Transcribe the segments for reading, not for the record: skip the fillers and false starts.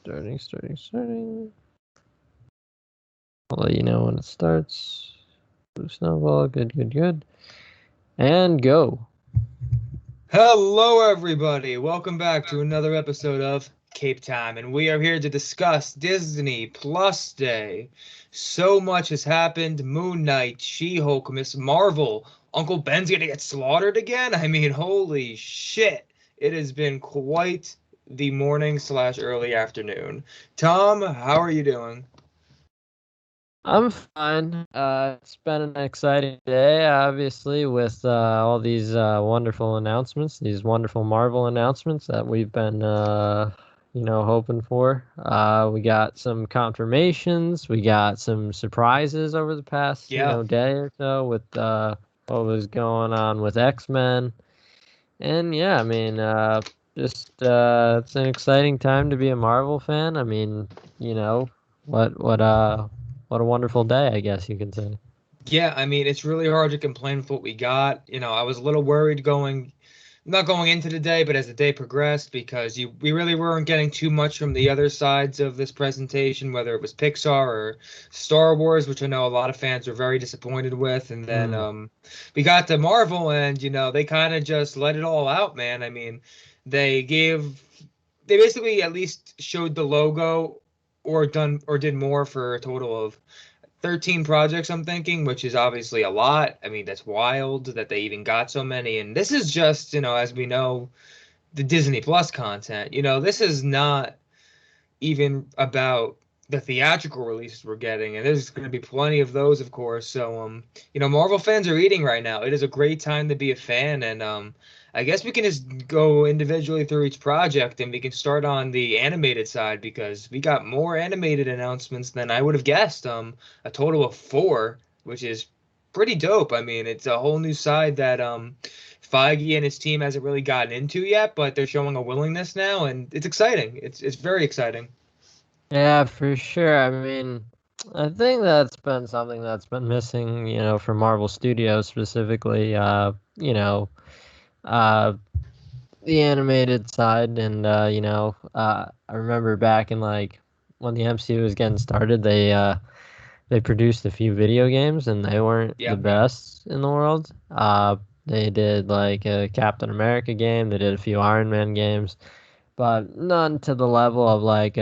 Starting. I'll let you know when it starts. Blue snowball, good. And go. Hello, everybody. Welcome back to another episode of Cape Time, and we are here to discuss Disney Plus Day. So much has happened. Moon Knight, She-Hulk, Miss Marvel. Uncle Ben's gonna get slaughtered again? I mean, holy shit. It has been quite the morning/early afternoon. Tom, how are you doing? I'm fine. It's been an exciting day, obviously, with all these wonderful announcements, these wonderful Marvel announcements that we've been, hoping for. We got some confirmations. We got some surprises over the past, Yeah. day or so with what was going on with X-Men. And yeah, I mean, it's an exciting time to be a Marvel fan. I mean, what a wonderful day, I guess you can say. Yeah, I mean, it's really hard to complain with what we got. I was a little worried not going into the day, but as the day progressed, because we really weren't getting too much from the other sides of this presentation, whether it was Pixar or Star Wars, which I know a lot of fans were very disappointed with. And then Mm. we got to Marvel, and they kind of just let it all out, man. I mean, they gave they basically at least showed the logo or did more for a total of 13 projects, I'm thinking, which is obviously a lot. I mean, that's wild that they even got so many. And this is just, as we know, the Disney Plus content. This is not even about the theatrical releases we're getting, and there's going to be plenty of those, of course. So, Marvel fans are eating right now. It is a great time to be a fan, and I guess we can just go individually through each project, and we can start on the animated side because we got more animated announcements than I would have guessed. A total of four, which is pretty dope. I mean, it's a whole new side that Feige and his team hasn't really gotten into yet, but they're showing a willingness now, and it's exciting. It's very exciting. Yeah, for sure. I mean, I think that's been something that's been missing, from Marvel Studios specifically. Uh, the animated side, and I remember back in like when the MCU was getting started, they produced a few video games, and they weren't the Yeah. best in the world. They did like a Captain America game. They did a few Iron Man games, but none to the level of like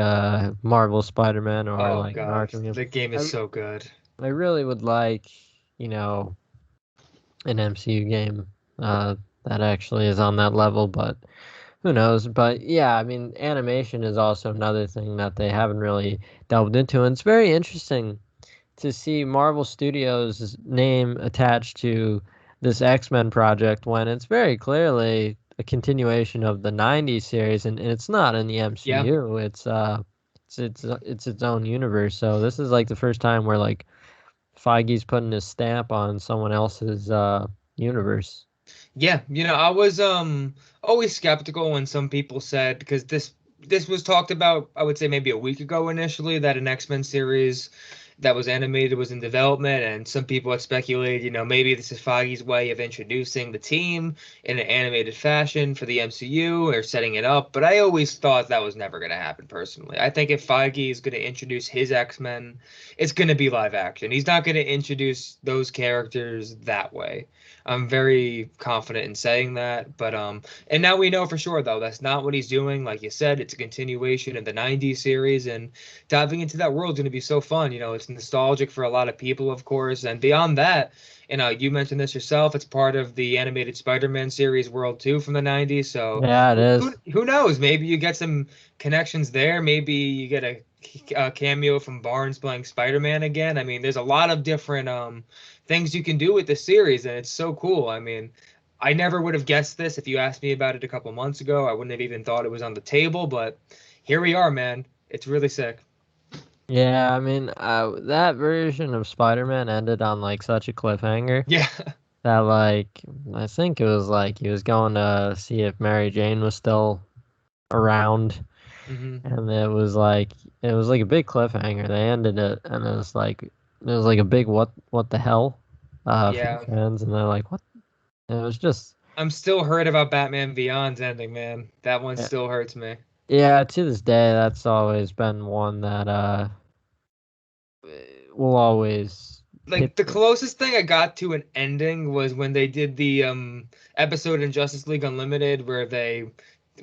Marvel Spider-Man or Oh like an God, Arkham game. the game is I so good. I really would like, you know, an MCU game that actually is on that level, but who knows? But yeah, I mean, animation is also another thing that they haven't really delved into, and it's very interesting to see Marvel Studios' name attached to this X-Men project when it's very clearly a continuation of the '90s series, and it's not in the Yeah. MCU. It's its own universe. So this is like the first time where like Feige's putting his stamp on someone else's universe. Yeah, I was always skeptical when some people said, because this was talked about, I would say maybe a week ago initially, that an X-Men series that was animated was in development, and some people had speculated, maybe this is Feige's way of introducing the team in an animated fashion for the MCU or setting it up. But I always thought that was never going to happen personally. I think if Feige is going to introduce his X-Men, it's going to be live action. He's not going to introduce those characters that way. I'm very confident in saying that, but and now we know for sure though that's not what he's doing. Like you said, it's a continuation of the '90s series, and diving into that world is going to be so fun. It's nostalgic for a lot of people, of course, and beyond that, you mentioned this yourself. It's part of the animated Spider-Man series world too from the '90s. So Yeah, it who is. who knows? Maybe you get some connections there. Maybe you get a cameo from Barnes playing Spider-Man again. I mean, there's a lot of different things you can do with this series, and it's so cool. I mean, I never would have guessed this if you asked me about it a couple months ago. I wouldn't have even thought it was on the table, but here we are, man. It's really sick. Yeah, I mean, that version of Spider-Man ended on like such a cliffhanger Yeah. that like I think it was like he was going to see if Mary Jane was still around, hmm and it was like a big cliffhanger. They ended it, and it was like a big what the hell for the Yeah. fans, and they're like, what? And it was just I'm still hurt about Batman Beyond's ending, man. That one yeah, still hurts me. Yeah, to this day, that's always been one that will always hit. Like the closest thing I got to an ending was when they did the episode in Justice League Unlimited where they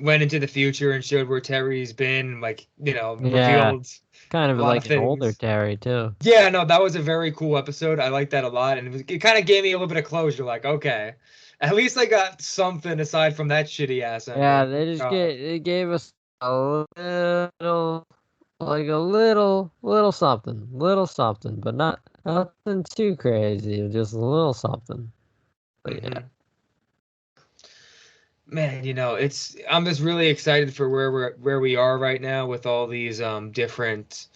went into the future and showed where Terry's been, like, Yeah, revealed kind of a lot of like an older things. Terry too. Yeah, no, that was a very cool episode. I liked that a lot, and it kind of gave me a little bit of closure. Like, okay, at least I got something aside from that shitty ass Yeah, ending. they just God, they gave us a little, like a little something, but not nothing too crazy, just a little something. But yeah, hmm man, I'm just really excited for where we are right now with all these different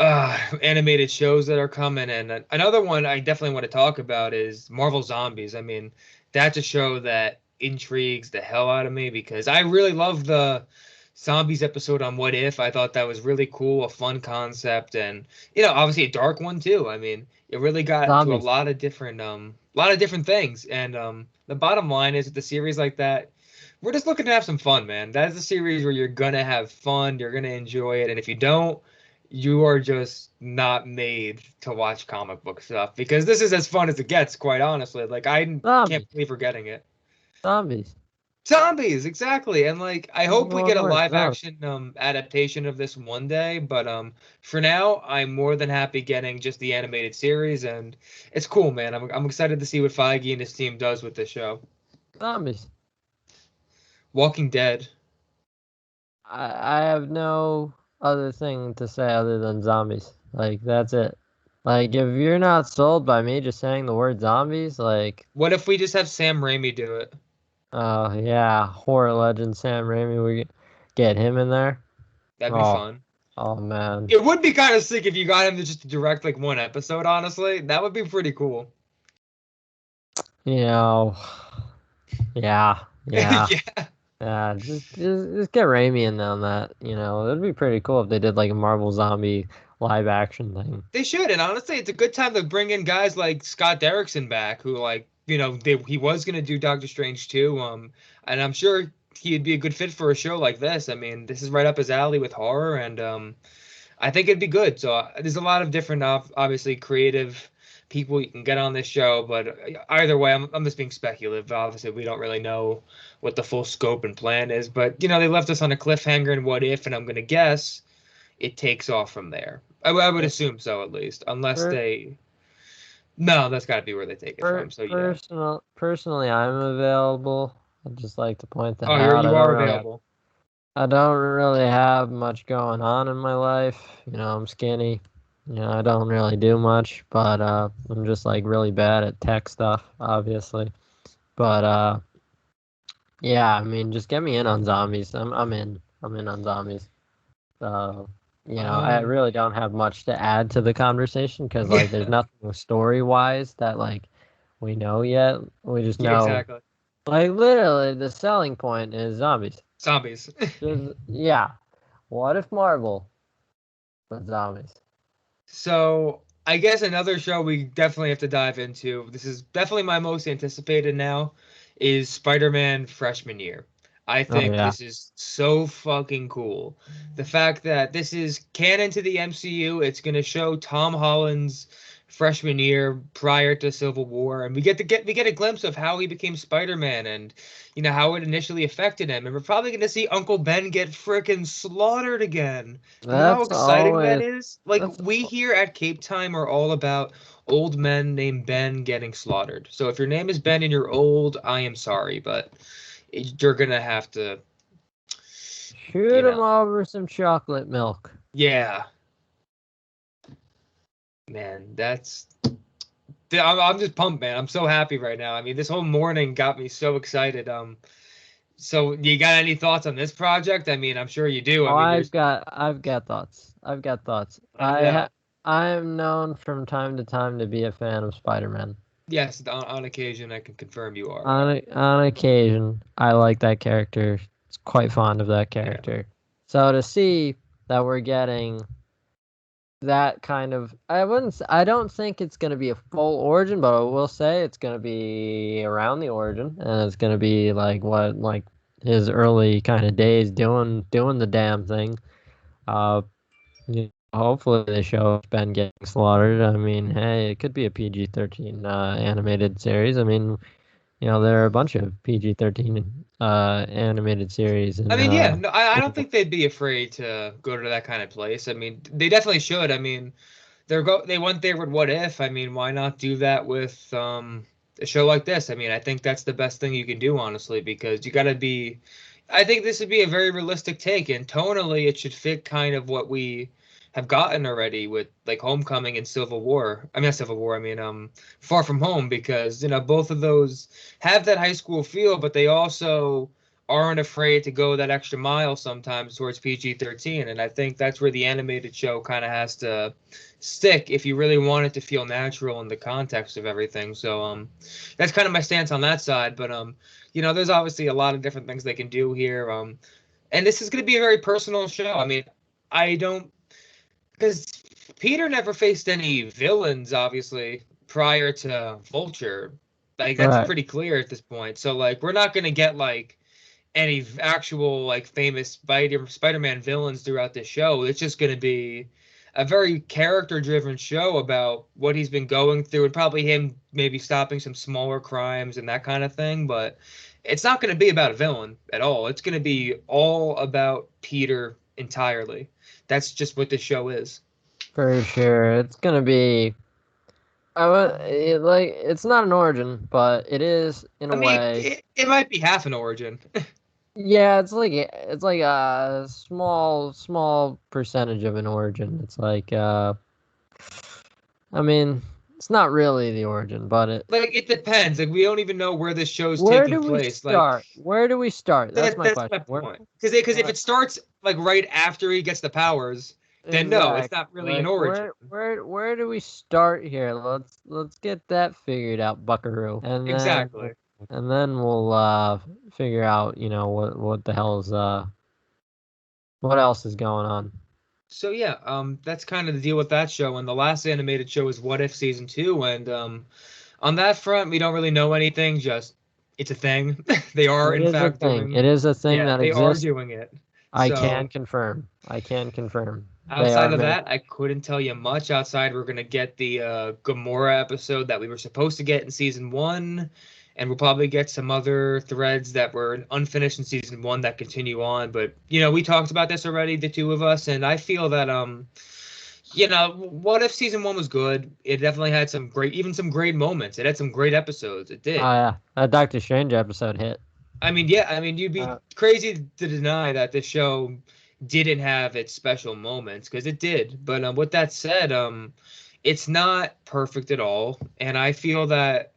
animated shows that are coming. And another one I definitely want to talk about is Marvel Zombies. I mean, that's a show that intrigues the hell out of me because I really love the zombies episode on What If. I thought that was really cool, a fun concept, and obviously a dark one too. I mean, it really got to a zombies, lot of different things. And the bottom line is with a series like that, we're just looking to have some fun, man. That is a series where you're gonna have fun, you're gonna enjoy it, and if you don't, you are just not made to watch comic book stuff because this is as fun as it gets, quite honestly. Like I can't zombies, believe we're getting it. zombies. Zombies, exactly. And like I hope we One get a word, live zombies. action adaptation of this one day, but for now I'm more than happy getting just the animated series and it's cool, man. I'm excited to see what Feige and his team does with this show. Zombies. Walking Dead. I have no other thing to say other than zombies. Like that's it. Like if you're not sold by me just saying the word zombies, like What if we just have Sam Raimi do it? oh yeah, horror legend Sam Raimi, we get him in there. That'd be Oh, fun. oh man. It would be kind of sick if you got him to just direct like one episode, honestly. That would be pretty cool. You know, yeah, yeah, Yeah, yeah. Just get Raimi in on that. You know, it'd be pretty cool if they did like a Marvel zombie live action thing. they should. And honestly, it's a good time to bring in guys like Scott Derrickson back, who like, he was gonna do Doctor Strange too. And I'm sure he'd be a good fit for a show like this. I mean, this is right up his alley with horror, and I think it'd be good. So there's a lot of different, obviously, creative people you can get on this show, but either way, I'm just being speculative. Obviously, we don't really know what the full scope and plan is, but they left us on a cliffhanger and what if, and I'm gonna guess it takes off from there. I would Yeah. assume so at least, unless Per, they. No, that's got to be where they take it from. So yeah. personally, I'm available. I'd just like to point that Oh, out. you are available. I don't really have much going on in my life. You know, I'm skinny. You know, I don't really do much, but I'm just like really bad at tech stuff, obviously. But yeah, I mean, just get me in on zombies. I'm in. I'm in on zombies. So, you know, I Um. really don't have much to add to the conversation because Yeah. like there's nothing story wise that like we know yet. We just Yeah. know Exactly. like literally the selling point is zombies. Zombies. Just, yeah. What if Marvel with zombies? So I guess another show we definitely have to dive into. This is definitely my most anticipated now. Is Spider-Man freshman year. I Oh think yeah. this is so fucking cool. The fact that this is canon to the MCU, it's gonna show Tom Holland's freshman year prior to Civil War, and we get a glimpse of how he became Spider-Man and how it initially affected him. And we're probably gonna see Uncle Ben get frickin' slaughtered again. You know how That's exciting that always is? Like that's we here at Cape Time are all about old men named Ben getting slaughtered. So if your name is Ben and you're old, I am sorry, but you're gonna have to, you shoot him know. over some chocolate milk. Yeah, man, I'm just pumped, man. I'm so happy right now. I mean, this whole morning got me so excited. So you got any thoughts on this project? I mean, I'm sure you do. I Oh, mean, there's I've got thoughts. I've got thoughts. let me know. I am known from time to time to be a fan of Spider-Man. Yes, on occasion, I can confirm you are. On occasion, I like that character. It's quite fond of that Yeah. character. So to see that we're getting that kind of I don't think it's going to be a full origin, but I will say it's going to be around the origin and it's going to be like what like his early kind of days doing the damn thing. Hopefully the show has been getting slaughtered. I mean, hey, it could be a PG-13 animated series. I mean, there are a bunch of PG-13 animated series, I and mean, yeah, no, I don't think they'd be afraid to go to that kind of place. I mean, they definitely should. I mean, they went there with What If. I mean, why not do that with a show like this? I mean, I think that's the best thing you can do, honestly, because you got to be. I think this would be a very realistic take, and tonally, it should fit kind of what we have gotten already with like Homecoming and Civil War. I mean, not Civil War. I mean, Far From Home, because both of those have that high school feel, but they also aren't afraid to go that extra mile sometimes towards PG-13, and I think that's where the animated show kind of has to stick if you really want it to feel natural in the context of everything. So that's kind of my stance on that side. But there's obviously a lot of different things they can do here. And this is going to be a very personal show. I mean, I don't because Peter never faced any villains, obviously, prior to Vulture. Like that's right. pretty clear at this point. So like we're not going to get like any actual like famous Spider-Man villains throughout the show. It's just going to be a very character-driven show about what he's been going through and probably him maybe stopping some smaller crimes and that kind of thing. But it's not going to be about a villain at all. It's going to be all about Peter entirely. That's just what this show is. For sure, it's gonna be. It's not an origin, but it is in a I mean, way. it might be half an origin. Yeah, it's like a small percentage of an origin. It's like I mean, it's not really the origin, but Like it depends. Like we don't even know where this show's where taking do we place. Like start? Where do we start? That's my that's my question. point. Because if Where it starts like right after he gets the powers, then no, it's exactly. not really an Like origin. where do we start here? Let's get that figured out, Buckaroo. Exactly. And then we'll figure out, what the hell's what else is going on. So yeah, that's kind of the deal with that show. And the last animated show is What If season 2, and on that front, we don't really know anything. Just it's a thing. They are It in is a fact thing. doing. It is a thing Yeah, that they are exists. doing it. I can So confirm. I can confirm. They outside are of making. that, I couldn't tell you much. Outside, we're gonna get the Gamora episode that we were supposed to get in season 1, and we'll probably get some other threads that were unfinished in season 1 that continue on. But we talked about this already, the two of us, and I feel that What If season 1 was good. It definitely had some great moments. It had some great episodes. It Oh did. yeah, that Doctor Strange episode hit. I mean, yeah, I mean, you'd be Uh, crazy to deny that the show didn't have its special moments because it did. But with that said, it's not perfect at all, and I feel that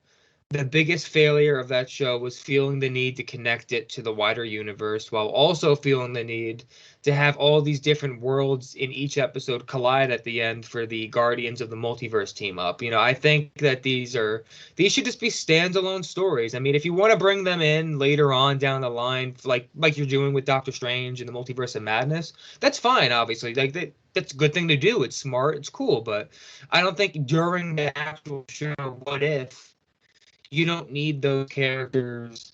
the biggest failure of that show was feeling the need to connect it to the wider universe while also feeling the need to have all these different worlds in each episode collide at the end for the Guardians of the Multiverse team up. I think that these should just be standalone stories. I mean, if you want to bring them in later on down the line, like you're doing with Doctor Strange and the Multiverse of Madness, that's fine, obviously. That's a good thing to do. It's smart, it's cool, but I don't think during the actual show, What If, you don't need those characters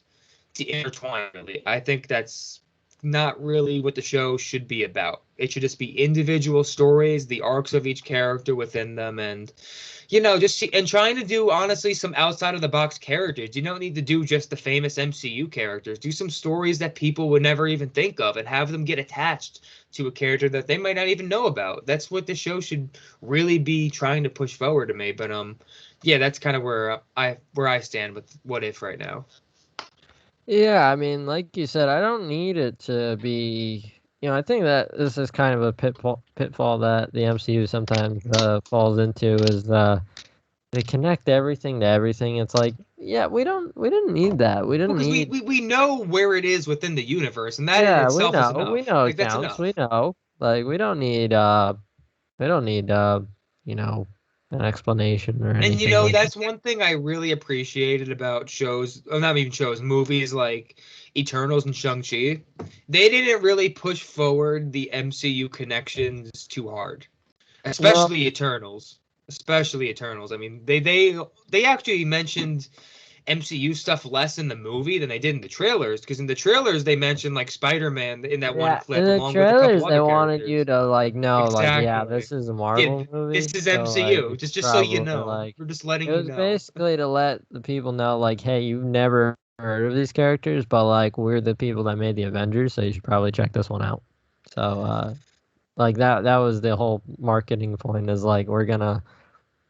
to intertwine really. I think that's not really what the show should be about. It should just be individual stories, the arcs of each character within them, and and trying to do honestly some outside of the box characters. You don't need to do just the famous MCU characters. Do some stories that people would never even think of and have them get attached to a character that they might not even know about. That's what the show should really be trying to push forward to me. But yeah, that's kind of where I stand with What If right now. yeah, I mean, like you said, I don't need it to be. I think that this is kind of a pitfall that the MCU sometimes falls into is they connect everything to everything. It's like, yeah, we didn't need that. We didn't Because we, need. we we know where it is within the universe, and that in Yeah, itself is we enough. know Like that's accounts. We enough. know. Like we don't need you know, an explanation or And anything like. that's one thing I really appreciated about shows, well, not even shows, movies like Eternals and Shang-Chi. They didn't really push forward the MCU connections too hard, No, especially Eternals. Especially Eternals. I mean, they actually mentioned MCU stuff less in the movie than they did in the trailers. Because in the trailers they mentioned like Spider-Man in that one Yeah, in clip, the along with a couple trailers they other wanted you characters. to like know, like, yeah, Exactly. this is a Yeah, Marvel this movie, is so like MCU. it's Just so you probably know, like we're just it letting you was know. basically to let the people know, like, hey, you've never heard of these characters, but like we're the people that made the Avengers, so you should probably check this one out. So like that was the whole marketing point, is like we're gonna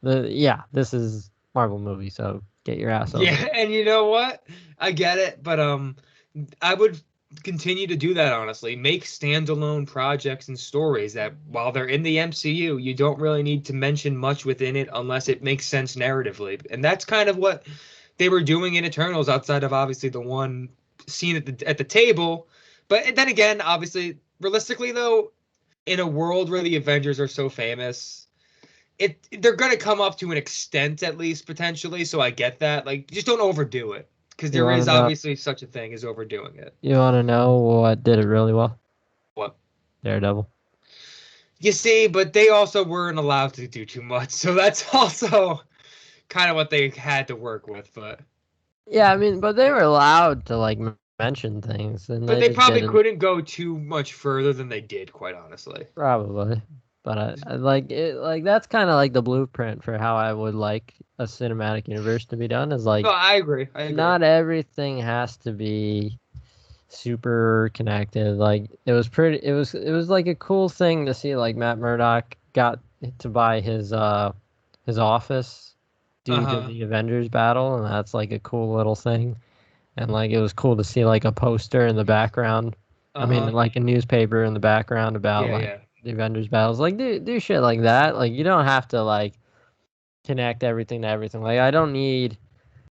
this is Marvel movie, so get your ass over Yeah, here. and you know what? I get it, but I would continue to do that honestly. Make standalone projects and stories that while they're in the MCU, you don't really need to mention much within it unless it makes sense narratively. And that's kind of what they were doing in Eternals outside of obviously the one scene at the table. But then again, obviously, realistically though, in a world where the Avengers are so famous, they're gonna come up to an extent at least potentially. So I get that. Like, just don't overdo it because You there want to is know? obviously such a thing as overdoing it. You want to know what did it really well? What? Daredevil. You see, but they also weren't allowed to do too much, so that's also kind of what they had to work with. Yeah, I mean, but they were allowed to like mention things, and But they they just probably didn't. couldn't go too much further than they did, quite honestly. Probably. But I like it. Like that's kind of like the blueprint for how I would like a cinematic universe to be done. Is No, like I agree. I agree. not everything has to be super connected. Like it was pretty. It was like a cool thing to see. Like Matt Murdock got to buy his office due to Uh-huh. the Avengers battle, and that's like a cool little thing. And like it was cool to see like a poster in the background. I mean, Uh-huh. like a newspaper in the background about Yeah, like yeah. the Avengers battles. Like do shit like that. Like you don't have to like connect everything to everything. Like I don't need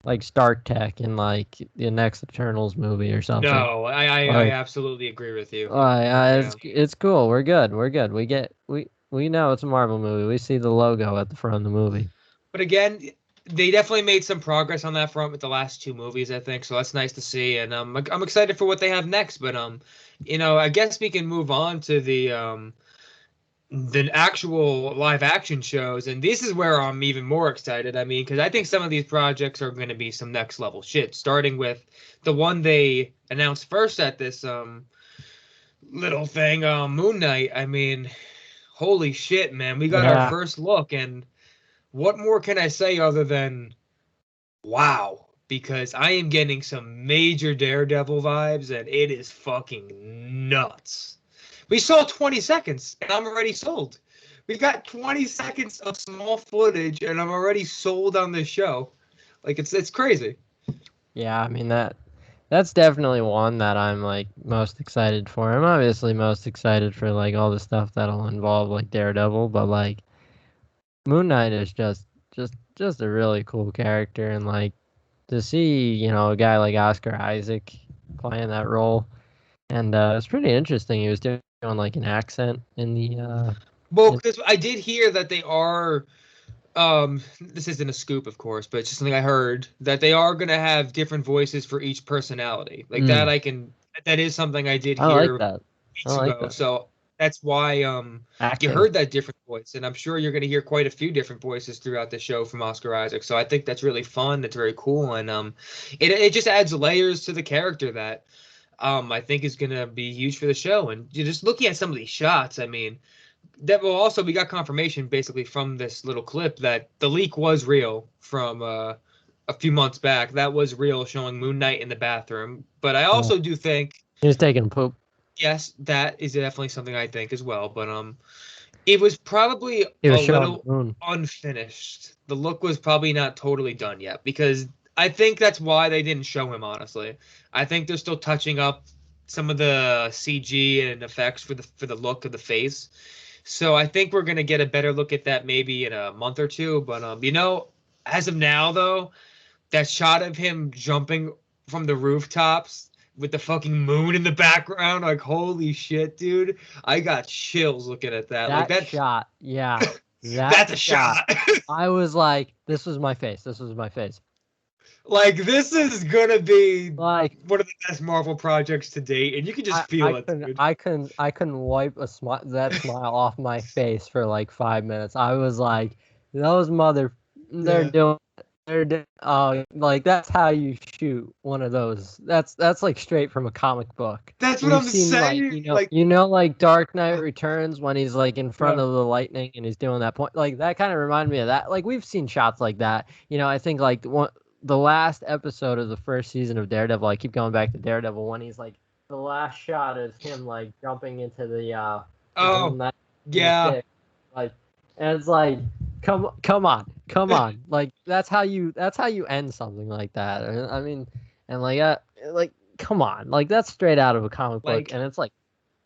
like Stark Tech in like the next Eternals movie or something. No, I Like absolutely agree with you. it's Yeah. it's cool. We're good. We're good. We know it's a Marvel movie. We see the logo at the front of the movie. But again, they definitely made some progress on that front with the last two movies, I think. So that's nice to see, and I'm excited for what they have next. But I guess we can move on to the actual live action shows, and this is where I'm even more excited. I mean, because I think some of these projects are going to be some next level shit. Starting with the one they announced first at this little thing, Moon Knight. I mean, holy shit, man! We got our Yeah. first look, and what more can I say other than wow, because I am getting some major Daredevil vibes and it is fucking nuts. We saw 20 seconds and I'm already sold. We got 20 seconds of small footage and I'm already sold on this show. Like it's crazy. Yeah, I mean that's definitely one that I'm like most excited for. I'm obviously most excited for like all the stuff that'll involve like Daredevil, but like Moon Knight is just a really cool character, and like to see, a guy like Oscar Isaac playing that role, and it's pretty interesting. He was doing like an accent in the Well, in, because I did hear that they are this isn't a scoop of course, but it's just something I heard that they are gonna have different voices for each personality. Like that mm, that is something I did I like hear that. I weeks like ago. that So that's why you acting. heard that different voice, and I'm sure you're going to hear quite a few different voices throughout the show from Oscar Isaac. So I think that's really fun. That's very cool, and it just adds layers to the character that I think is going to be huge for the show. And you're just looking at some of these shots, I mean, that will also we got confirmation basically from this little clip that the leak was real from a few months back. That was real, showing Moon Knight in the bathroom. But I Yeah. also do think He was taking a poop. yes, that is definitely something I think as well. But it was probably He a was showing the little moon. unfinished. The look was probably not totally done yet because I think that's why they didn't show him. Honestly, I think they're still touching up some of the CG and effects for the look of the face. So I think we're gonna get a better look at that maybe in a month or two. But as of now though, that shot of him jumping from the rooftops with the fucking moon in the background, like holy shit, dude. I got chills looking at that. Like That shot, yeah, that that's a shot. shot. I was like, this was my face. This was my face. Like this is gonna be Like one of the best Marvel projects to date, and you can just I feel it, couldn't dude. I couldn't I couldn't wipe that smile off my face for like 5 minutes. I was like, those they're Yeah. doing like that's how you shoot one of those. That's like straight from a comic book. That's what We've I'm seen like saying. Like, like Dark Knight Returns when he's like in front yeah. of the lightning and he's doing that point. Like that kind of reminded me of that. Like we've seen shots like that. I think like the last episode of the first season of Daredevil. I keep going back to Daredevil when he's like the last shot is him like jumping into the Oh, boom in the yeah. stick. Like, and it's like, come on. Like that's how you end something like that. I mean, and like come on, like that's straight out of a comic book, Like, and it's like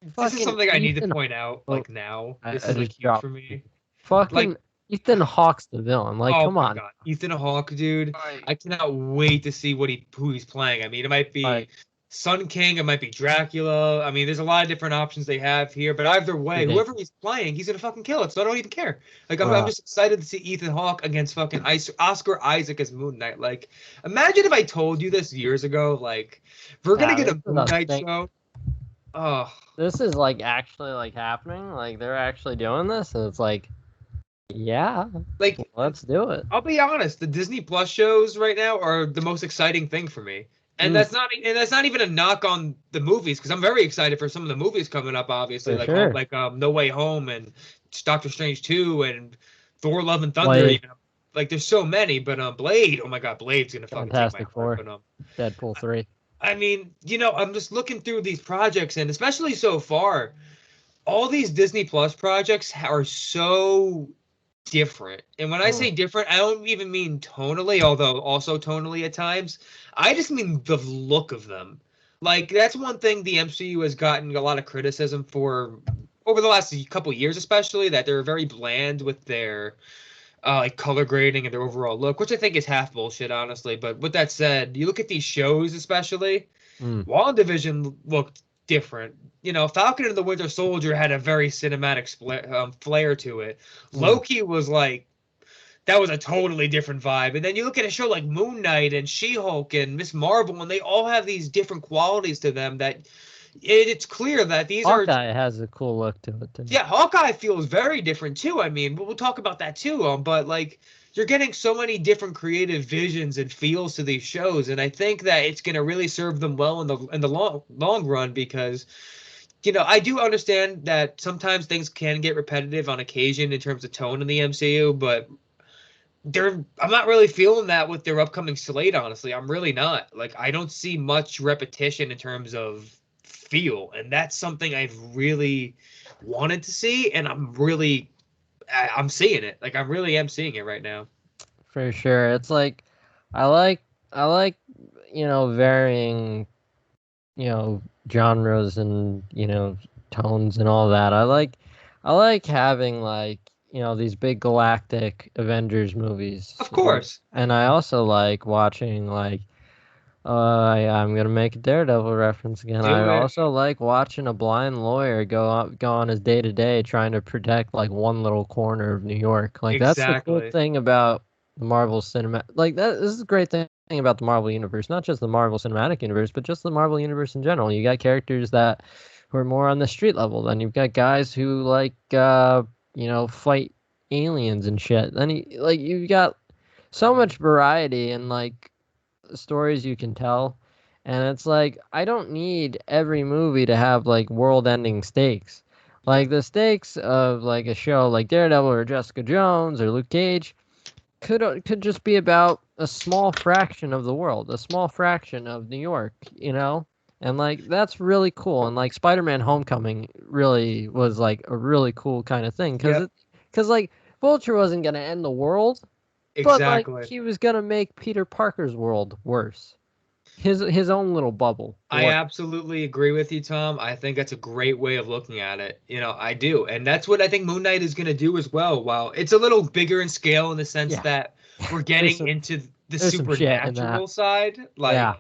this is fucking something I need to Ethan. point out. Oh, Like now, this I is like just huge for dropped. me. Fucking Like, Ethan Hawke's the villain. Like, oh come my on. God, Ethan Hawke, dude. Like, I cannot wait to see who he's playing. I mean, it might be like Sun King, it might be Dracula. I mean, there's a lot of different options they have here, but either way, whoever ridiculous. he's playing, he's gonna fucking kill it. So I don't even care. Like, I'm Bruh. just excited to see Ethan Hawke against fucking Oscar Isaac as Moon Knight. Like, imagine if I told you this years ago. Like, we're gonna Yeah, get this a is Moon a Knight thing. show. Oh, This is like actually like happening. Like they're actually doing this, and it's like, yeah, like let's do it. I'll be honest, the Disney Plus shows right now are the most exciting thing for me. And Mm, that's not even a knock on the movies because I'm very excited for some of the movies coming up. Obviously, for like sure. No Way Home and Doctor Strange 2 and Thor: Love and Thunder. Blade, Even like there's so many, but Blade. Oh my God, Blade's gonna fucking take my Fantastic heart. Four, But Deadpool 3. I mean, I'm just looking through these projects and especially so far, all these Disney Plus projects are so different. And when I Mm. say different, I don't even mean tonally, although also tonally at times. I just mean the look of them. Like that's one thing the MCU has gotten a lot of criticism for over the last couple years, especially that they're very bland with their like color grading and their overall look, which I think is half bullshit, honestly. But with that said, you look at these shows, especially. Mm. WandaVision looked different. Falcon and the Winter Soldier had a very cinematic flair to it. Mm. Loki was like that was a totally different vibe. And then you look at a show like Moon Knight and She-Hulk and Miss Marvel, and they all have these different qualities to them that it's clear that these are Hawkeye has a cool look to it too. yeah, Hawkeye feels very different too. I mean, we'll talk about that too. But like, you're getting so many different creative visions and feels to these shows, and I think that it's going to really serve them well in the long run because I do understand that sometimes things can get repetitive on occasion in terms of tone in the MCU, but I'm not really feeling that with their upcoming slate, honestly. I'm really not. Like I don't see much repetition in terms of feel, and that's something I've really wanted to see, and I'm seeing it. Like I really am seeing it right now. For sure. It's like I like varying genres and tones and all that. I like having like these big galactic Avengers movies, Of course. and I also like watching like I'm gonna make a Daredevil reference again. I Do it. also like watching a blind lawyer go on his day to day trying to protect like one little corner of New York. Like that's the cool Exactly. thing about the Marvel cinema. Like that this is a great thing about the Marvel universe, not just the Marvel cinematic universe, but just the Marvel universe in general. You got characters that who are more on the street level. Then you've got guys who like fight aliens and shit. Then you've got so much variety and like stories you can tell. And it's like I don't need every movie to have like world-ending stakes. Like the stakes of like a show like Daredevil or Jessica Jones or Luke Cage could just be about a small fraction of the world, a small fraction of New York. And like that's really cool. And like Spider-Man Homecoming really was like a really cool kind of thing Yep. cuz like Vulture wasn't going to end the world, but like Exactly. he was gonna make Peter Parker's world worse. His own little bubble I worse. absolutely agree with you, Tom. I think that's a great way of looking at it. I do. And that's what I think Moon Knight is going to do as well. While it's a little bigger in scale in the sense Yeah. that we're There's getting some into the there's some shit in that. supernatural side. Yeah.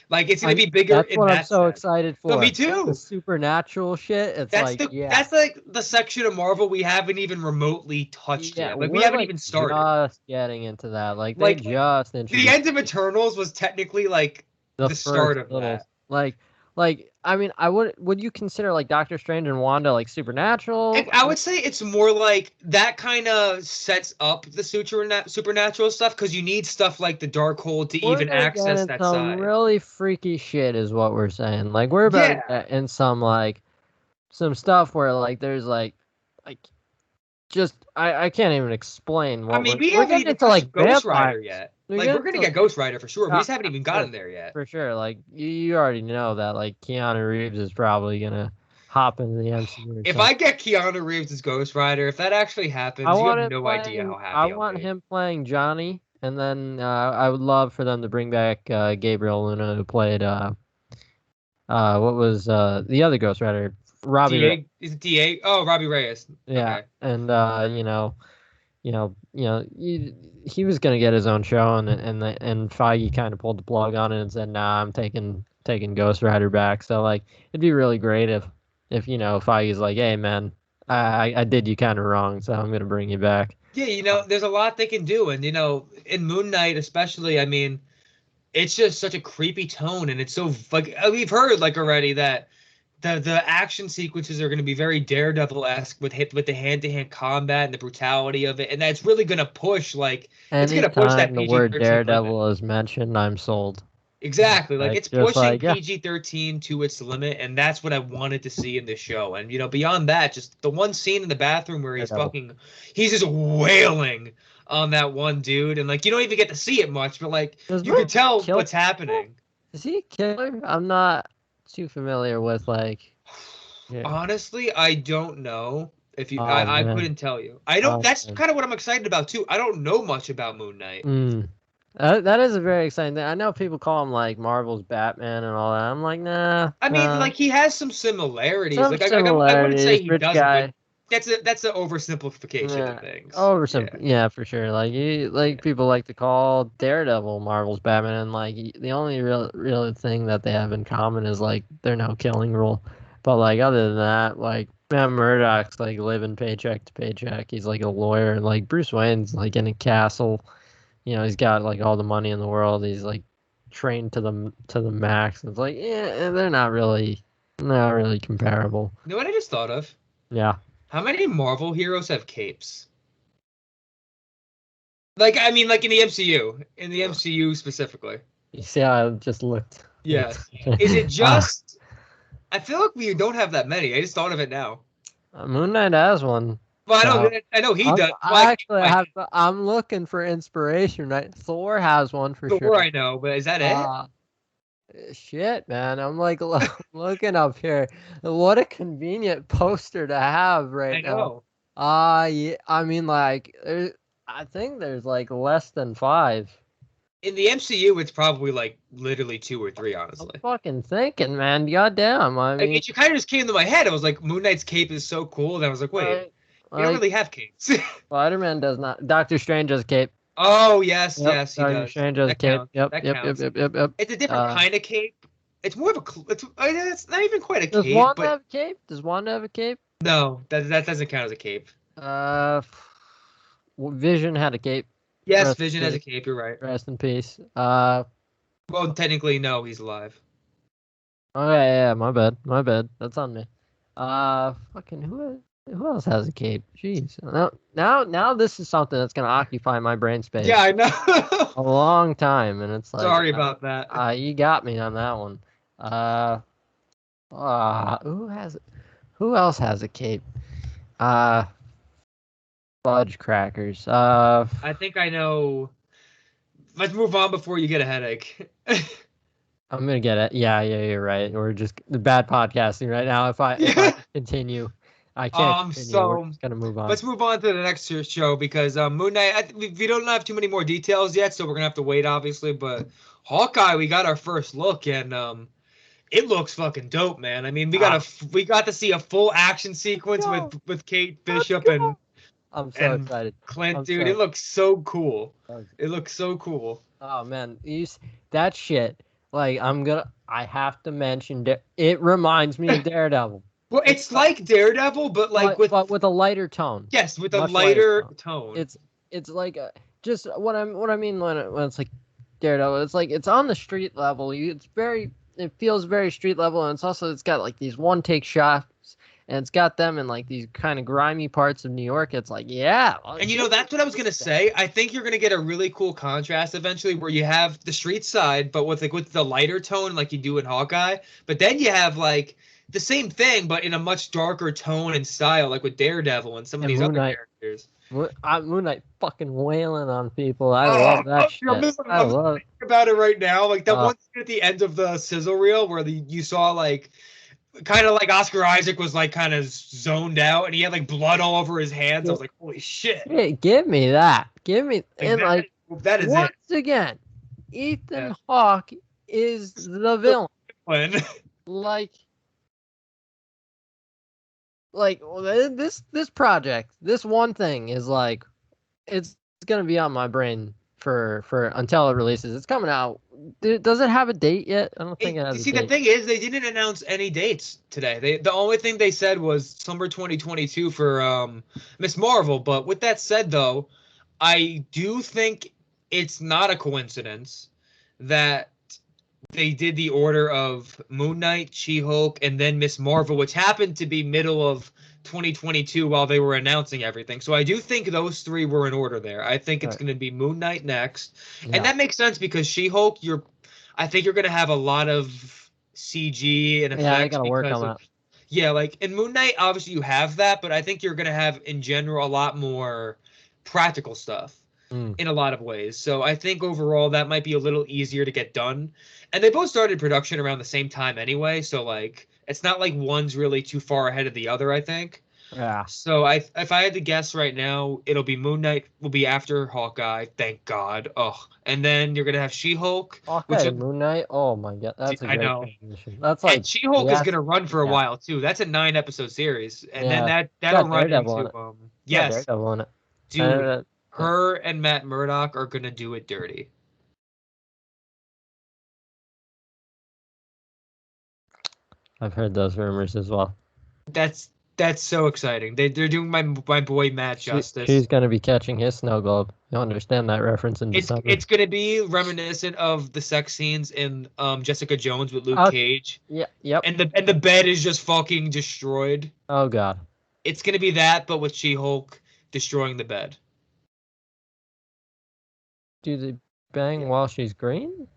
Like it's going to be bigger That's in what I'm that so sense. excited No, me for. The too. supernatural shit. It's like, yeah. That's like the section of Marvel we haven't even remotely touched Yeah, yet. Like we we're haven't like even started. just getting into that. Like they Like just the introduced end of Eternals was technically like the the start first of little that. like Like, I mean, would you consider like Doctor Strange and Wanda like supernatural? I would say it's more like that kind of sets up the supernatural stuff because you need stuff like the Darkhold to We're even gonna get access in that some side. really freaky shit, is what we're saying. Like, we're about to Yeah, get in some like some stuff where like there's like just I can't even explain I what mean, we we're haven't getting even into touched like Ghost Rider vampires. yet. We're Like, we're getting gonna to get Ghost Rider for sure. We yeah, just haven't even for, gotten there yet. for sure. Like you already know that like Keanu Reeves is probably gonna hop into the MCU or If something. I get Keanu Reeves as Ghost Rider, if that actually happens, you have no idea how I happy I'll want be. him playing Johnny, and then I would love for them to bring back Gabriel Luna, who played what was the other Ghost Rider, Robbie Ray. DA is it DA? Oh, Robbie Reyes. Yeah, Okay. and he was gonna get his own show, and Feige kind of pulled the plug on it and said, "Nah, I'm taking Ghost Rider back." So like, it'd be really great if Feige's like, "Hey man, I did you kind of wrong, so I'm gonna bring you back." Yeah, there's a lot they can do, and in Moon Knight especially, I mean, it's just such a creepy tone, and it's so like we've heard like already that the action sequences are going to be very Daredevil-esque with the hand-to-hand combat and the brutality of it, and that's really going to push like it's going to push Anytime that the word PG-13 limit. Daredevil is mentioned, I'm sold. Exactly. Like Like it's just pushing like yeah, PG-13 to its limit, and that's what I wanted to see in this show. And beyond that, just the one scene in the bathroom where Daredevil. he's just wailing on that one dude, and like you don't even get to see it much, but like Does you could Moon Knight tell kill what's people? happening. Is he a killer? I'm not too familiar with like yeah. Honestly, I don't know if you. Oh I man. couldn't tell you. I don't. Oh That's man. kind of what I'm excited about too. I don't know much about Moon Knight. Mm. That is a very exciting thing. I know people call him like Marvel's Batman and all that. I'm like, nah, I mean, nah. like he has some similarities. Some Like I wouldn't say similarities. he Rich doesn't, but guy. that's an oversimplification of Yeah. things. Over some, Yeah. yeah, for sure. Like Yeah. like people like to call Daredevil Marvel's Batman, and like the only real thing that they have in common is like their no killing rule. But like other than that, like Matt Murdock's like living paycheck to paycheck. He's like a lawyer, and like Bruce Wayne's like in a castle. He's got like all the money in the world. He's like trained to the max. It's like yeah, they're not really comparable. You know what I just thought of? Yeah. How many Marvel heroes have capes? Like I mean, like in the MCU specifically. You see how I just looked. Yes. Is it Ah, just? I feel like we don't have that many. I just thought of it now. Moon Knight has one. Well, So I know he does. Well, I actually like have. I'm looking for inspiration. Right, Thor has one for Thor, sure. I know, but is that it? Uh shit, man. I'm like looking up here. What a convenient poster to have I right now. know. Yeah. I mean, like, I think there's like less than five. In the MCU, it's probably like literally two or three, I'm honestly. fucking thinking, man. Goddamn. I Like mean, it kind of just came to my head. I was like, Moon Knight's cape is so cool. And I was like, wait, like, we don't like really have capes. Spider-Man does not. Doctor Strange has a cape. Oh yes, Yep. yes, he Doctor does. Strange has a That cape. counts. Yep. That Yep. Yep. counts. Yep. Yep. Yep. It's a different kind of cape. It's more of it's not even quite a Does cape, Wanda but have a cape? Does Wanda have a cape? no, that doesn't count as a cape. Uh, Vision had a cape. Yes, Rest Vision in has a peace. cape. You're right. Rest in peace. Well, technically, no, he's alive. Oh yeah, my bad. My bad. That's on me. Fucking who else has a cape? Jeez. Now this is something that's gonna occupy my brain Yeah, space I know. a long time, and it's like, Sorry about that. you got me on that one. Uh, who else has a cape? Uh, Fudge crackers. I think I know. Let's move on before you get a headache. I'm gonna get it. Yeah, you're right. We're just the bad podcasting right now. If I Yeah. continue, I can't continue. We're So just gonna move on. let's move on to the next show because Moon Knight. We don't have too many more details yet, so we're gonna have to wait, obviously. But Hawkeye, we got our first look, and it looks fucking dope, man. I mean, Ah, we got to see a full action sequence go. with Kate Let's Bishop go. I'm so and excited. Clint, I'm dude. It so. looks so cool. so- It looks so cool. Oh man, that shit. Like I have to mention. It reminds me of Daredevil. Well, It's it's like Daredevil, but like but with a lighter tone. yes, with a Much lighter lighter tone. tone. It's like just what I mean when it's like Daredevil. It's like it's on the street level. It's very it feels very street level, and it's got like these one take shots, and it's got them in like these kind of grimy parts of New York. It's like, yeah. And that's what I was gonna say. I think you're gonna get a really cool contrast eventually, where you have the street side, but with the lighter tone, like you do in Hawkeye. But then you have like the same thing, but in a much darker tone and style, like with Daredevil and some of these Moon other Knight. characters. Moon Knight fucking wailing on people. I Oh, love that shit. I'm thinking about it right now. Like that one scene at the end of the sizzle reel where you saw like kind of like Oscar Isaac was like kind of zoned out and he had like blood all over his hands. I was like, holy shit. Hey, give me that. Give me and that is once again, Ethan Hawke is the villain. Like this project, this one thing is like, it's gonna be on my brain for until it releases. It's coming out. Does it have a date yet? I don't think it has. See, the thing is, they didn't announce any dates today. The only thing they said was summer 2022 for Miss Marvel. But with that said, though, I do think it's not a coincidence that they did the order of Moon Knight, She-Hulk, and then Miss Marvel, which happened to be middle of 2022 while they were announcing everything. So I do think those three were in order there. I think it's going to be Moon Knight next. Yeah. And that makes sense because She-Hulk, I think you're going to have a lot of CG and effects. Yeah, I got to work on that. Yeah, like in Moon Knight, obviously you have that, but I think you're going to have, in general, a lot more practical stuff. In a lot of ways. So I think overall that might be a little easier to get done. And they both started production around the same time anyway, so like it's not like one's really too far ahead of the other, I think. Yeah. So if I had to guess right now, it'll be Moon Knight will be after Hawkeye, thank God. Oh, and then you're gonna have She-Hulk. Hawkeye, Moon Knight. Oh my God, that's a great transition. That's like, and She-Hulk is gonna run for a while too. That's a 9-episode series, and then that'll run into yes, Daredevil on it. Dude. Her and Matt Murdock are gonna do it dirty. I've heard those rumors as well. That's so exciting. They're doing my boy Matt justice. She's gonna be catching his snow globe. You'll understand that reference in December. It's gonna be reminiscent of the sex scenes in Jessica Jones with Luke Cage. Yeah. Yep. And the bed is just fucking destroyed. Oh God. It's gonna be that, but with She-Hulk destroying the bed. Do they bang while she's green?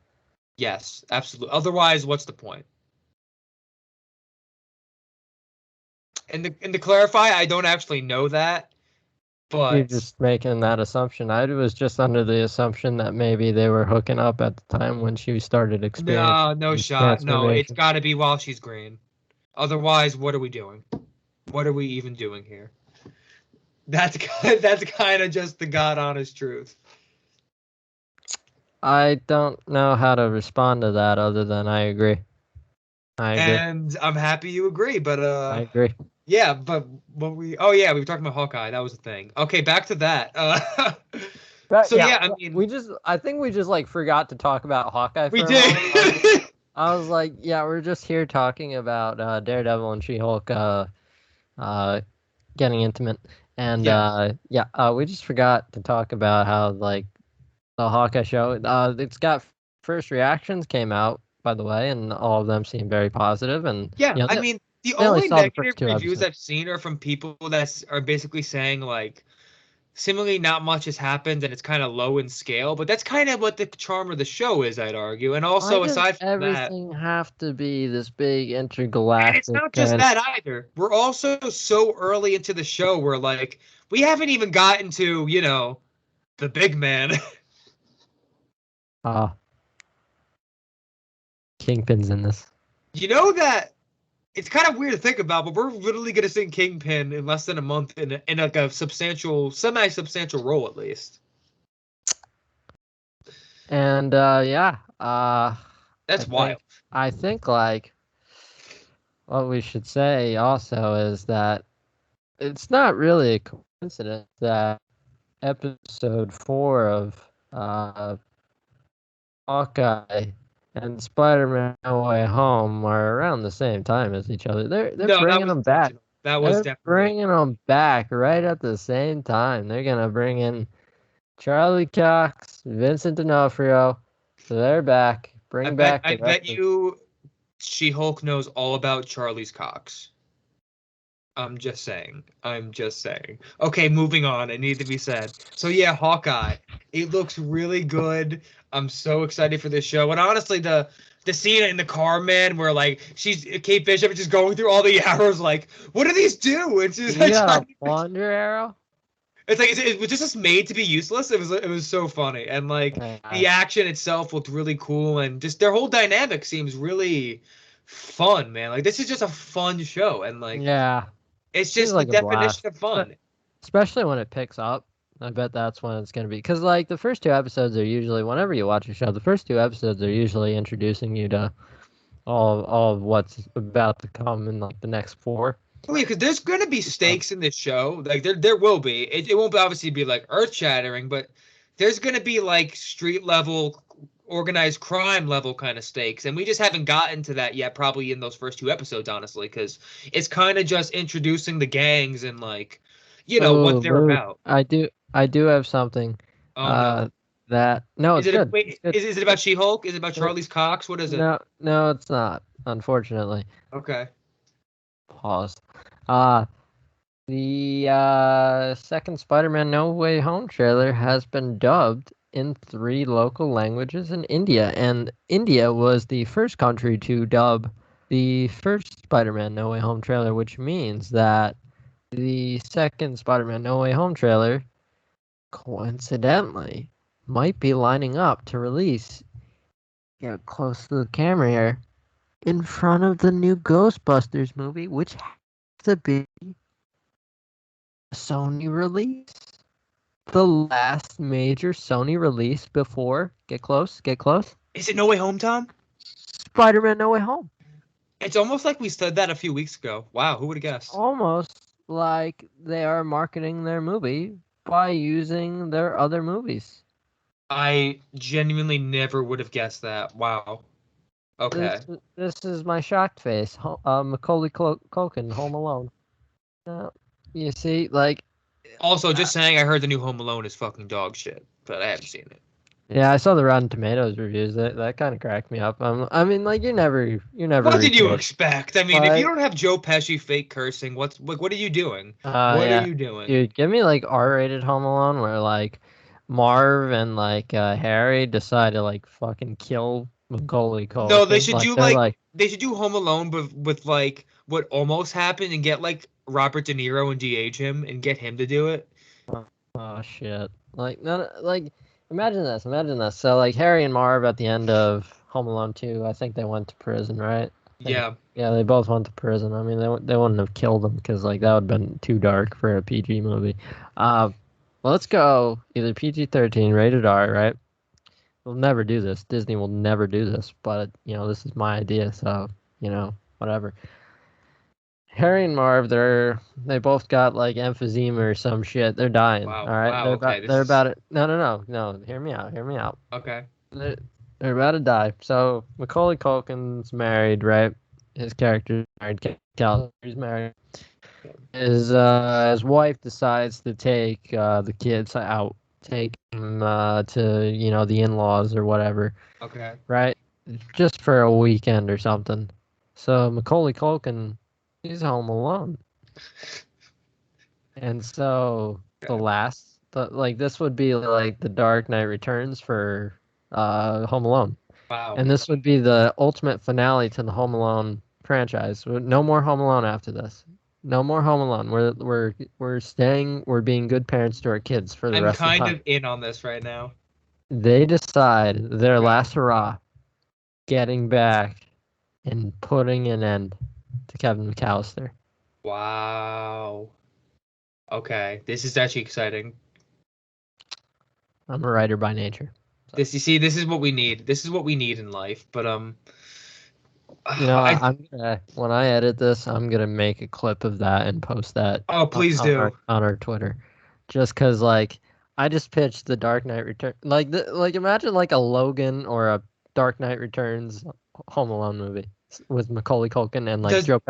Yes, absolutely. Otherwise, what's the point? And to clarify, I don't actually know that, but you're just making that assumption. I was just under the assumption that maybe they were hooking up at the time when she started experiencing. No shot. No, it's got to be while she's green. Otherwise, what are we doing? What are we even doing here? That's kind of just the God honest truth. I don't know how to respond to that other than I agree. And I'm happy you agree, but I agree. Yeah, but we were talking about Hawkeye. That was the thing. Okay, back to that. I mean, I think we just like forgot to talk about Hawkeye. We did. I was like, yeah, we're just here talking about Daredevil and She-Hulk getting intimate, and we just forgot to talk about how like the Hawkeye show. It's got first reactions came out, by the way, and all of them seem very positive. And I mean, the only negative reviews I've seen are from people that are basically saying like, similarly, not much has happened and it's kind of low in scale. But that's kind of what the charm of the show is, I'd argue. And also, aside from everything have to be this big intergalactic. And it's not just that either. We're also so early into the show where like we haven't even gotten to the big man. Kingpin's in this. You know that it's kind of weird to think about, but we're literally going to see Kingpin in less than a month in like a semi-substantial role at least. And that's wild. I think like what we should say also is that it's not really a coincidence that episode 4 of Hawkeye and Spider-Man No Way Home are around the same time as each other. They're bringing them back. That was definitely bringing them back right at the same time. They're gonna bring in Charlie Cox, Vincent D'Onofrio, so they're back. I bet you She-Hulk knows all about Charlie's cocks. I'm just saying. I'm just saying. Okay, moving on. It needs to be said. So yeah, Hawkeye. It looks really good. I'm so excited for this show. And honestly, the scene in the car, man, where like Kate Bishop is just going through all the arrows, like, what do these do? It's just You like got a plunger arrow? it's like it was just made to be useless. It was so funny, and like Yeah. the action itself looked really cool, and just their whole dynamic seems really fun, man. Like this is just a fun show, and like Yeah. it's Seems just the like a blast. definition of fun. Especially when it picks up. I bet that's when it's going to be. Because, like, the first two episodes are usually, whenever you watch a show, the first two episodes are usually introducing you to all of what's about to come in, like, the next four. Oh yeah, because there's gonna be stakes in this show. Like there will be. It won't obviously be like earth shattering, but there's gonna be like street level, organized crime level kind of stakes, and we just haven't gotten to that yet. Probably in those first two episodes, honestly, because it's kind of just introducing the gangs and like, what Oh, they're Luke, about. I do have something. Oh Uh, no, no, is it's it? good. It's Wait, good. is it about She-Hulk? Is it about Uh, Charlie's Cox? What is it? No, no, it's not. Unfortunately. Okay. Pause. The second Spider-Man No Way Home trailer has been dubbed in 3 local languages in India, and India was the first country to dub the first Spider-Man No Way Home trailer, which means that the second Spider-Man No Way Home trailer, coincidentally, might be lining up to release, get close to the camera here, in front of the new Ghostbusters movie, which has to be Sony release. The last major Sony release before get close. Is it No Way Home, Tom? Spider-Man No Way Home. It's almost like we said that a few weeks ago. Wow, who would have It's guessed? almost like they are marketing their movie by using their other movies. I genuinely never would have guessed that. Wow. This Okay. this is my shocked face. Macaulay Culkin, Home Alone. Uh, you see, like, Also, uh, just saying, I heard the new Home Alone is fucking dog shit, but I haven't seen it. yeah, I saw the Rotten Tomatoes reviews. That kind of cracked me up. I mean, like, you never What did you recreate. expect? I mean, if you Like, don't have Joe Pesci fake cursing, what's like? What are you doing? What are yeah, you doing? dude, give me like R-rated Home Alone where like Marv and like Harry decide to like fucking kill Macaulay No, they Culkin. should Like do they're like like, they should do Home Alone, but with like what almost happened, and get like Robert De Niro and de-age him and get him to do it. oh shit, like none, like imagine this. So like Harry and Marv at the end of Home Alone 2, I think they went to prison, right? I think Yeah. yeah, they both went to prison. I mean, they wouldn't have killed them because like that would have been too dark for a PG movie. Uh, well, let's go either PG-13, rated R, right? We'll never do this. Disney will never do this, but this is my idea, so whatever. Harry and Marv, they both got like emphysema or some shit. They're dying. Wow. All right, Wow. Okay. This they're is about it. No, no, no, no. Hear me out. Hear me out. okay. They're, they're about to die. So Macaulay Culkin's married, right? His character's married. He's married. His wife decides to take the kids out, take them to the in-laws or whatever, Okay. right? Just for a weekend or something. So Macaulay Culkin, he's home alone, and so Okay. like this would be like the Dark Knight Returns for Home Alone, Wow. and this would be the ultimate finale to the Home Alone franchise. No more Home Alone after this. No more Home Alone. We're being good parents to our kids for the I'm rest of the kind time. of in on this right now. They decide their Okay. last hurrah, getting back and putting an end to Kevin McAllister. Wow. Okay. This is actually exciting. I'm a writer by nature. This you see, this is what we need. This is what we need in life. But I, I I'm gonna when I edit this, I'm gonna make a clip of that and post that oh please on our do. Twitter, just cause like I just pitched the Dark Knight Return, like imagine like a Logan or a Dark Knight Returns Home Alone movie. with Macaulay Culkin and like Does Joe.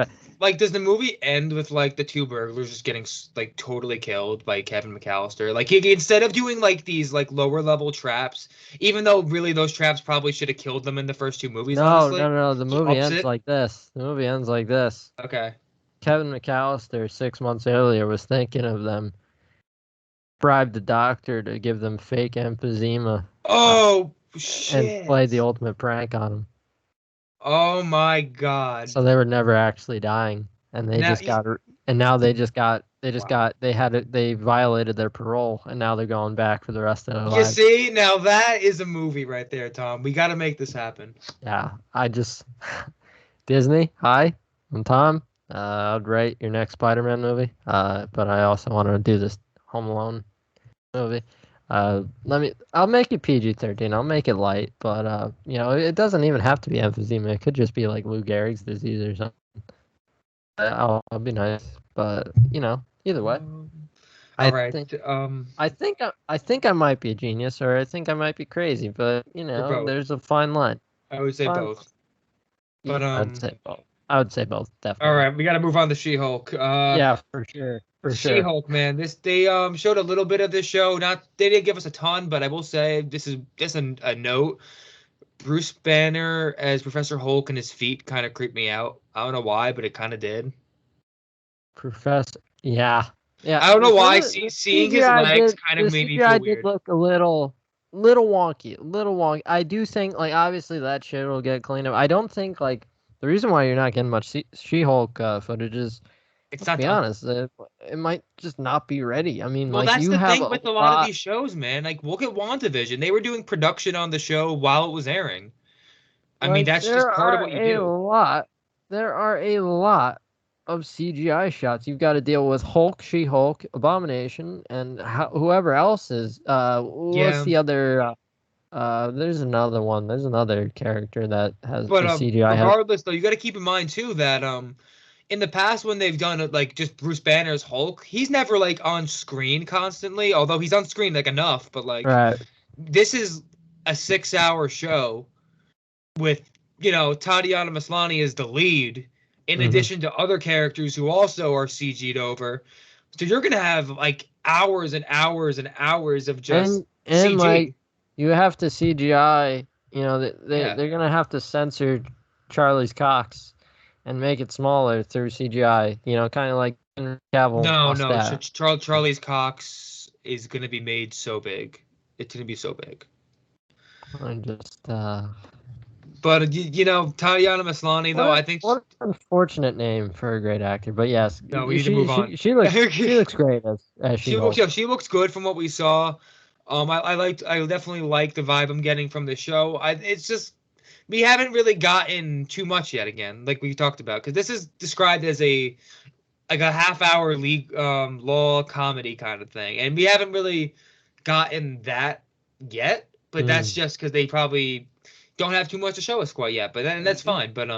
does the movie end with like the two burglars just getting like totally killed by Kevin McAllister? Like he instead of doing like these like lower level traps, even though really those traps probably should have killed them in the first two movies, No, no, honestly, no. The he movie ups ends it. like this. The movie ends like this. Okay. Kevin McAllister 6 months earlier was thinking of them, bribed the doctor to give them fake emphysema, Oh and played the shit. ultimate prank on them. Oh my god. So they were never actually dying, and they Now, just got, and now wow. they violated their parole, and now they're going back for the rest of their You lives. see, now that is a movie right there, Tom. We got to make this happen. Yeah, I just Disney. Hi, I'm Tom. I'd rate your next Spider-Man movie. But I also want to do this Home Alone movie. I'll make it PG-13. I'll make it light, but it doesn't even have to be emphysema. It could just be like Lou Gehrig's disease or something. I'll be nice, but either way, All I right. think I think I might be a genius, or I think I might be crazy, but Or both. there's a fine line. I would say Fine. both. Yeah, But I'd say both. I would say both, all definitely. right, we got to move on to She-Hulk. Yeah, for sure, for sure. She-Hulk, man. This they showed a little bit of this show. Not they didn't give us a ton, but I will say this is just a note. Bruce Banner as Professor Hulk and his feet kind of creeped me out. I don't know why, but it kind of did. Professor, yeah, yeah. I don't know For why. the Seeing his legs kind The of made me feel CGI did weird. look a little wonky, a little wonky. I do think like obviously that shit will get cleaned up. I don't think like the reason why you're not getting much She-Hulk footage is, It's let's not be done. honest, it might just not be ready. I mean, Well, like that's you the have thing a with a lot of lot. these shows, man. Like, look at WandaVision. They were doing production on the show while it was airing. I mean, Like that's just part of what you do. there are a lot of CGI shots. You've got to deal with Hulk, She-Hulk, Abomination, and whoever else is. What's Yeah, the other? There's another one. There's another character that has but the CGI has. regardless, though, you got to keep in mind too that in the past when they've done it, like just Bruce Banner's Hulk, he's never like on screen constantly. Although he's on screen like enough, but like Right. this is a 6 hour show with Tatiana Maslany as the lead, in Hmm. addition to other characters who also are CG'd over. So you're gonna have like hours and hours and hours of just And like CG. you have to CGI. Yeah. They're gonna have to censor Charlie's Cox and make it smaller through CGI. Kind of like Henry Cavill No, no. mustache. Charlie's Cox is gonna be made so big. It's gonna be so big. I just But Tatiana Maslany though, I think what an unfortunate name for a great actor. But yes, no, we need to move on. she looks great as She looks, She-Hulk. yeah, she looks good from what we saw. I definitely like the vibe I'm getting from the show. It's just we haven't really gotten too much yet. Again, like we talked about, because this is described as a half-hour league law comedy kind of thing, and we haven't really gotten that yet. But that's Mm. just because they probably don't have too much to show us quite yet. But then that's fine. But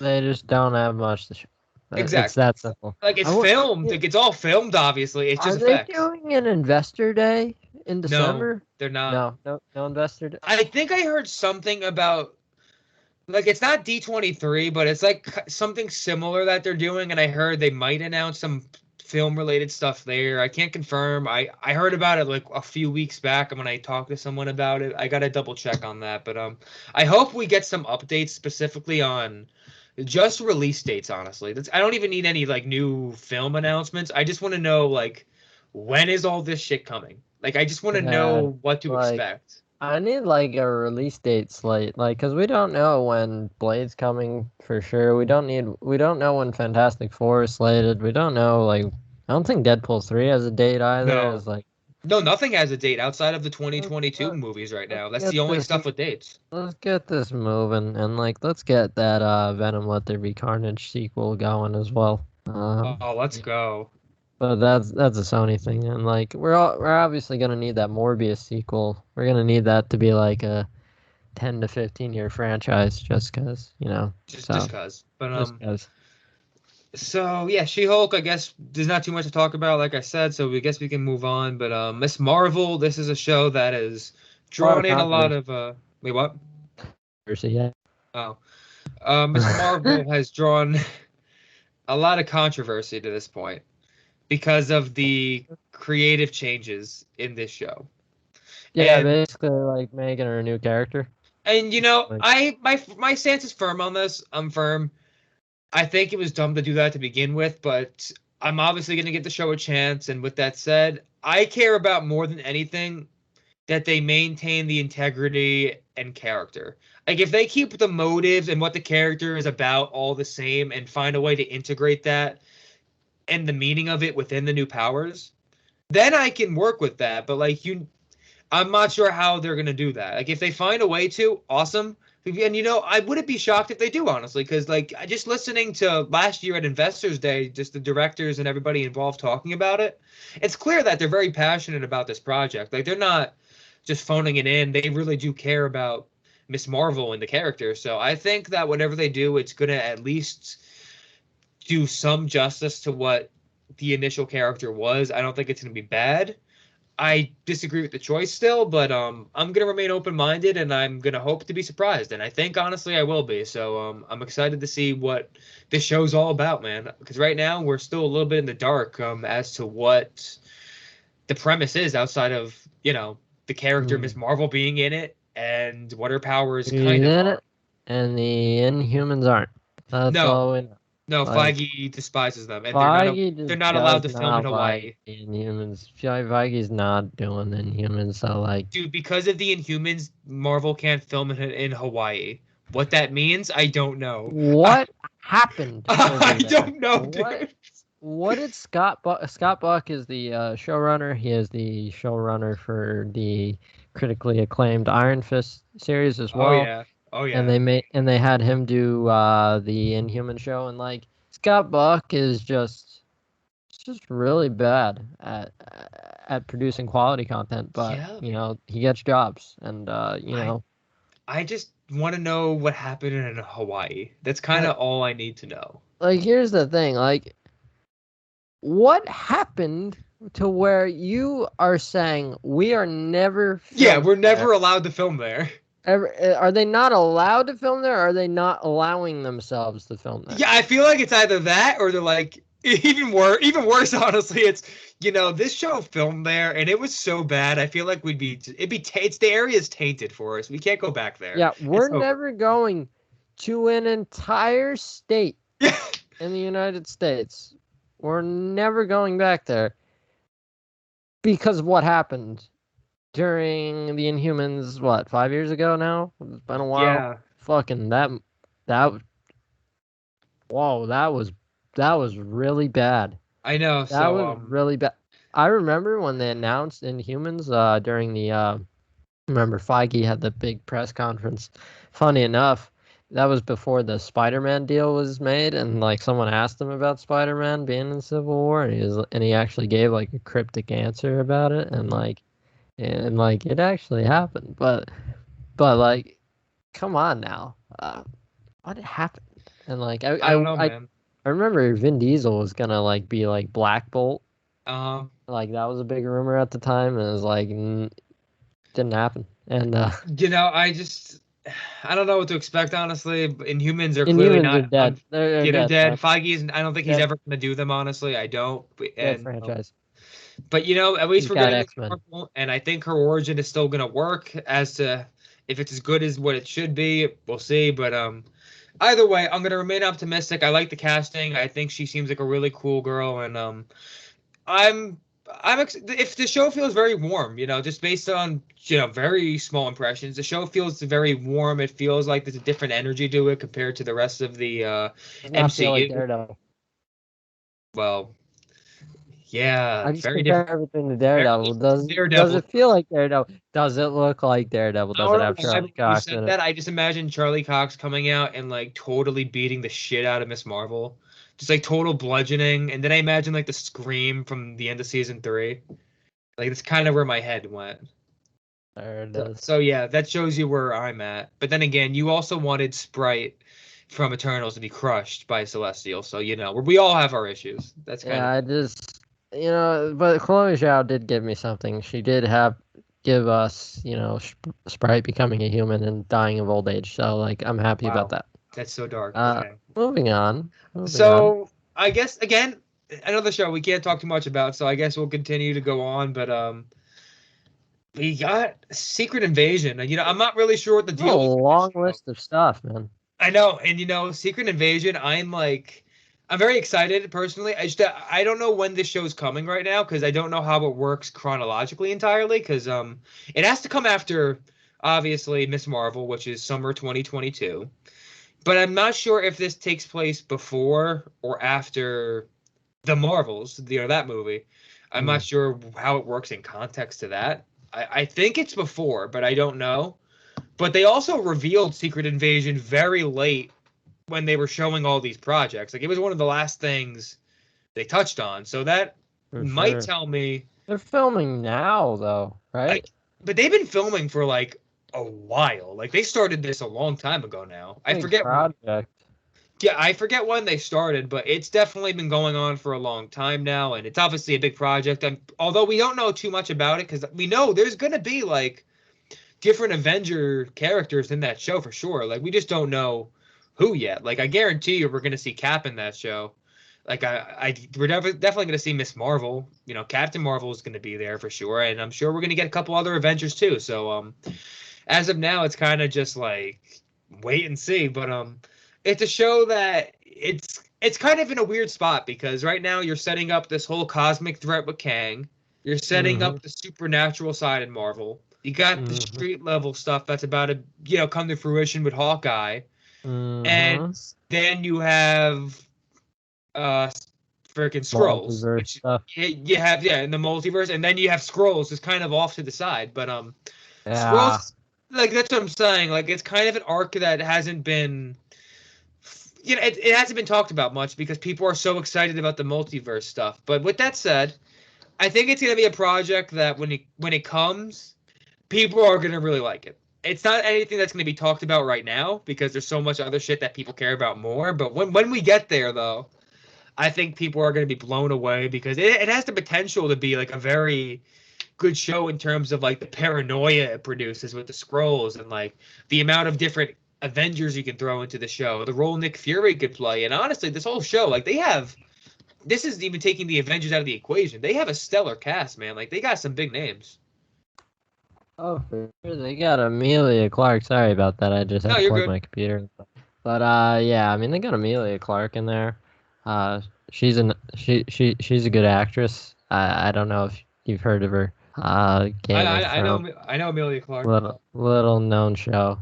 They just don't have much to show. It's exactly. that simple. Like it's I want. filmed, like it's all filmed. Obviously, it's Are just they effects. doing an investor day in No, December? they're not. No, no, no investor day. I think I heard something about like it's not D23, but it's like something similar that they're doing, and I heard they might announce some film related stuff there. I can't confirm. I heard about it like a few weeks back, and when I talked to someone about it, I gotta double check on that. But I hope we get some updates specifically on just release dates. Honestly, I don't even need any like new film announcements. I just want to know like when is all this shit coming. Like I just want to Yeah, know what to like expect. I need like a release date slate, like because we don't know when Blade's coming for sure. We don't know when Fantastic Four is slated. We don't know like I don't think Deadpool 3 has a date either. No. It's like No, nothing has a date outside of the let's, 2022 let's movies right let's now. That's get the only this stuff with dates. let's get this moving, and like let's get that Venom Let There Be Carnage sequel going as well. Oh, let's Yeah. go. But that's a Sony thing, and like we're obviously gonna need that Morbius sequel. We're gonna need that to be like a 10 to 15 year franchise, just cause Just So cause. But just cause. so yeah, She-Hulk, I guess there's not too much to talk about, like I said, so we guess we can move on. But Miss Marvel, this is a show that has A lot drawn of in a lot controversy. of wait, what? Yeah. Oh. Miss Marvel has drawn a lot of controversy to this point because of the creative changes in this show. Yeah, And basically like making her a new character. Like, my stance is firm on this. I'm firm. I think it was dumb to do that to begin with, but I'm obviously going to give the show a chance. And with that said, I care about more than anything that they maintain the integrity and character. Like if they keep the motives and what the character is about all the same and find a way to integrate that and the meaning of it within the new powers, then I can work with that. But I'm not sure how they're gonna do that. Like if they find a way to, awesome. And I wouldn't be shocked if they do, honestly, because like just listening to last year at Investors Day, just the directors and everybody involved talking about it, it's clear that they're very passionate about this project. Like they're not just phoning it in. They really do care about Miss Marvel and the character. So I think that whatever they do, it's gonna at least do some justice to what the initial character was. I don't think it's gonna be bad. I disagree with the choice still, but I'm gonna remain open-minded and I'm gonna hope to be surprised. And I think honestly I will be. So I'm excited to see what this show's all about, man. Because right now we're still a little bit in the dark as to what the premise is outside of the character Miss mm, Marvel being in it and what her powers he's kind of in are. it, and the Inhumans aren't. That's No, all we know. no, Like Feige despises them, and Feige they're just not allowed does to film in not like Hawaii. Inhumans. Feige's not doing Inhumans, so like, Dude, because of the Inhumans, Marvel can't film in Hawaii. What that means, I don't know. I, what happened over I there? don't know, What dude. what did Scott Buck is the showrunner. He is the showrunner for the critically acclaimed Iron Fist series as Oh well. yeah. Oh And yeah. they had him do the Inhuman show, and like Scott Buck is just really bad at producing quality content, but Yeah, you man. know he gets jobs, and I I just want to know what happened in Hawaii. That's kind like of all I need to know. here's the thing, like what happened to where you are saying we are never Yeah, filming we're there? never allowed to film there. Are they not allowed to film there, or are they not allowing themselves to film there? Yeah, I feel like it's either that or they're like even worse honestly. This show filmed there and it was so bad. I feel like it's the area's tainted for us. We can't go back there. Yeah, we're It's over. never going to an entire state Yeah. in the United States. We're never going back there because of what happened during the Inhumans, what, 5 years ago now? It's been a while. Yeah, Fucking that, whoa, that was really bad. I know. That So was really bad. I remember when they announced Inhumans during the remember Feige had the big press conference. Funny enough, that was before the Spider-Man deal was made, and like someone asked him about Spider-Man being in Civil War, and he actually gave like a cryptic answer about it, and it actually happened, but like, come on now, what happened? And like I don't know, man. I remember Vin Diesel was gonna like be like Black Bolt, Um, like that was a big rumor at the time, and it was like didn't happen, and I don't know what to expect honestly. Inhumans are clearly Inhumans are not dead. They're yeah, they're dead, dead. man. Feige I don't think he's Dead, ever gonna do them honestly. I don't. dead And franchise. But at He's least we're got getting Miss X-Men. Marvel, and I think her origin is still gonna work. As to if it's as good as what it should be, we'll see. But either way, I'm gonna remain optimistic. I like the casting. I think she seems like a really cool girl, and I'm if the show feels very warm, just based on very small impressions, the show feels very warm. It feels like there's a different energy to it compared to the rest of the Does not feel like MCU. Daredevil. Well, yeah, I just very compare different. everything to Very Daredevil. different from Does Daredevil. it feel like Daredevil? Does it look like Daredevil? I Does don't it know have why, Charlie but when you Cox said in it? that, I just imagined Charlie Cox coming out and like totally beating the shit out of Miss Marvel, just like total bludgeoning. And then I imagine like the scream from the end of season 3. Like that's kind of where my head went. There it So, is. so yeah, that shows you where I'm at. But then again, you also wanted Sprite from Eternals to be crushed by Celestial, so we all have our issues. That's kind Yeah, of I just but Chloe Zhao did give me something. She did give us Sprite becoming a human and dying of old age. So like, I'm happy about wow. that. That's so dark. Okay. Moving on. So I guess again, another show we can't talk too much about, so I guess we'll continue to go on. But we got Secret Invasion. And, I'm not really sure what the A deal is with this long show. list of stuff, man. I know, and Secret Invasion. I'm very excited personally. I don't know when this show's coming right now because I don't know how it works chronologically entirely. Because it has to come after obviously Miss Marvel, which is summer 2022. But I'm not sure if this takes place before or after the Marvels, that movie. I'm not sure how it works in context to that. I think it's before, but I don't know. But they also revealed Secret Invasion very late when they were showing all these projects. Like it was one of the last things they touched on. So that For might sure. tell me They're filming now, though, right? but they've been filming for like a while. Like they started this a long time ago now. I Big forget. project. Yeah, I forget when they started, but it's definitely been going on for a long time now, and it's obviously a big project. And although we don't know too much about it, because we know there's gonna be like different Avenger characters in that show for sure. Like we just don't know who yet. Like I guarantee you, we're gonna see Cap in that show. Like we're definitely gonna see Miss Marvel. Captain Marvel is gonna be there for sure, and I'm sure we're gonna get a couple other Avengers too. So as of now, it's kind of just like wait and see. But it's a show that it's kind of in a weird spot because right now you're setting up this whole cosmic threat with Kang. You're setting up the supernatural side in Marvel. You got the street level stuff that's about to come to fruition with Hawkeye, and then you have freaking Scrolls, Multiverse which stuff. you have in the multiverse, and then you have Scrolls is kind of off to the side, but Yeah. Scrolls, like that's what I'm saying. Like it's kind of an arc that hasn't been, it hasn't been talked about much because people are so excited about the multiverse stuff. But with that said, I think it's gonna be a project that when it comes, people are gonna really like it. It's not anything that's gonna be talked about right now because there's so much other shit that people care about more. But when we get there, though, I think people are gonna be blown away because it has the potential to be like a very good show in terms of like the paranoia it produces with the scrolls and like the amount of different Avengers you can throw into the show, the role Nick Fury could play, and honestly, this whole show, like they have, this is even taking the Avengers out of the equation. They have a stellar cast, man. Like they got some big names. Oh, for sure. They got Amelia Clark. Sorry about that. I just had No, to you're plug good. my computer. But yeah, I mean they got Amelia Clark in there. She's a good actress. I don't know if you've heard of her. Game of I Thrones. know Amelia Clark. Little known show.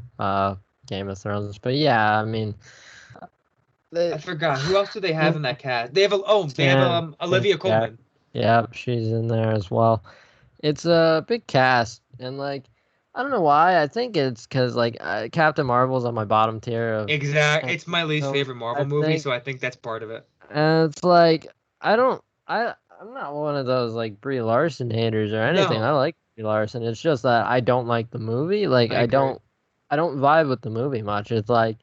Game of Thrones. But yeah, I mean I they, forgot who else do they have in that cast? They have Olivia Yeah, Colman. yeah, she's in there as well. It's a big cast, and like I don't know why. I think it's because like Captain Marvel's on my bottom tier of Exact. It's my least MCU favorite Marvel I movie, think, so I think that's part of it. and it's like I don't. I'm not one of those like Brie Larson haters or anything. I No, like Brie Larson. It's just that I don't like the movie. Like I agree. I don't vibe with the movie much. It's like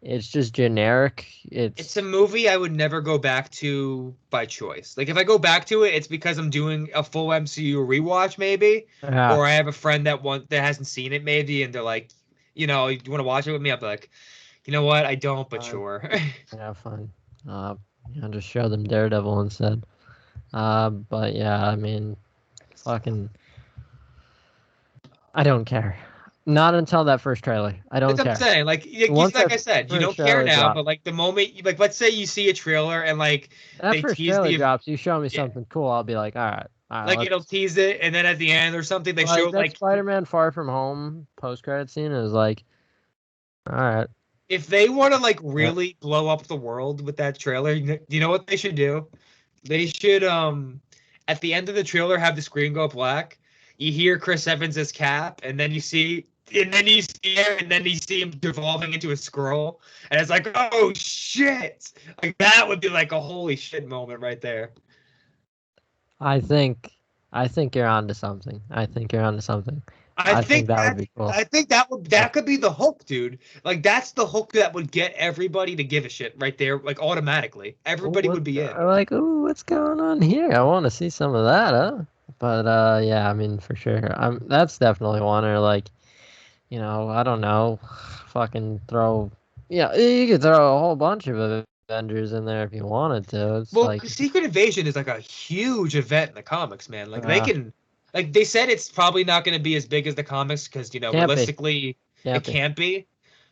it's just generic. It's a It's movie I would never go back to by choice. Like if I go back to it, it's because I'm doing a full MCU rewatch maybe, yeah. or I have a friend that hasn't seen it maybe and they're like, you want to watch it with me? I'll be like, you know what? I don't, but sure. Yeah, fine. Just show them Daredevil instead. But yeah, I mean, fucking, I don't care. Not until that first trailer. I don't That's what I'm care. saying. Once Like that I said, you first don't care trailer now, drops, but like the moment, like let's say you see a trailer and like that they first tease trailer the, drops, you show me yeah, something cool, I'll be like, all right, like it'll let's. tease it, and then at the end or something they show Like that like Spider-Man Far From Home post-credit scene is like, all right, if they want to like yeah, really blow up the world with that trailer, you know what they should do? They should at the end of the trailer have the screen go black. You hear Chris Evans as Cap, and then you see him, and then you see him devolving into a scroll, and it's like, oh shit! Like that would be like a holy shit moment right there. I think, I think you're onto something. I think you're onto something. I think that would be cool. I think that could be the hook, dude. Like that's the hook that would get everybody to give a shit right there, like automatically. Everybody would be in. Like, ooh, what's going on here? I want to see some of that, huh? But yeah, I mean, for sure, that's definitely one. Or like, I don't know, fucking throw. Yeah, you could throw a whole bunch of Avengers in there if you wanted to. It's Well, like, Secret Invasion is like a huge event in the comics, man. Like they uh, can, like they said, it's probably not going to be as big as the comics because can't be, realistically, it can't be. can't be.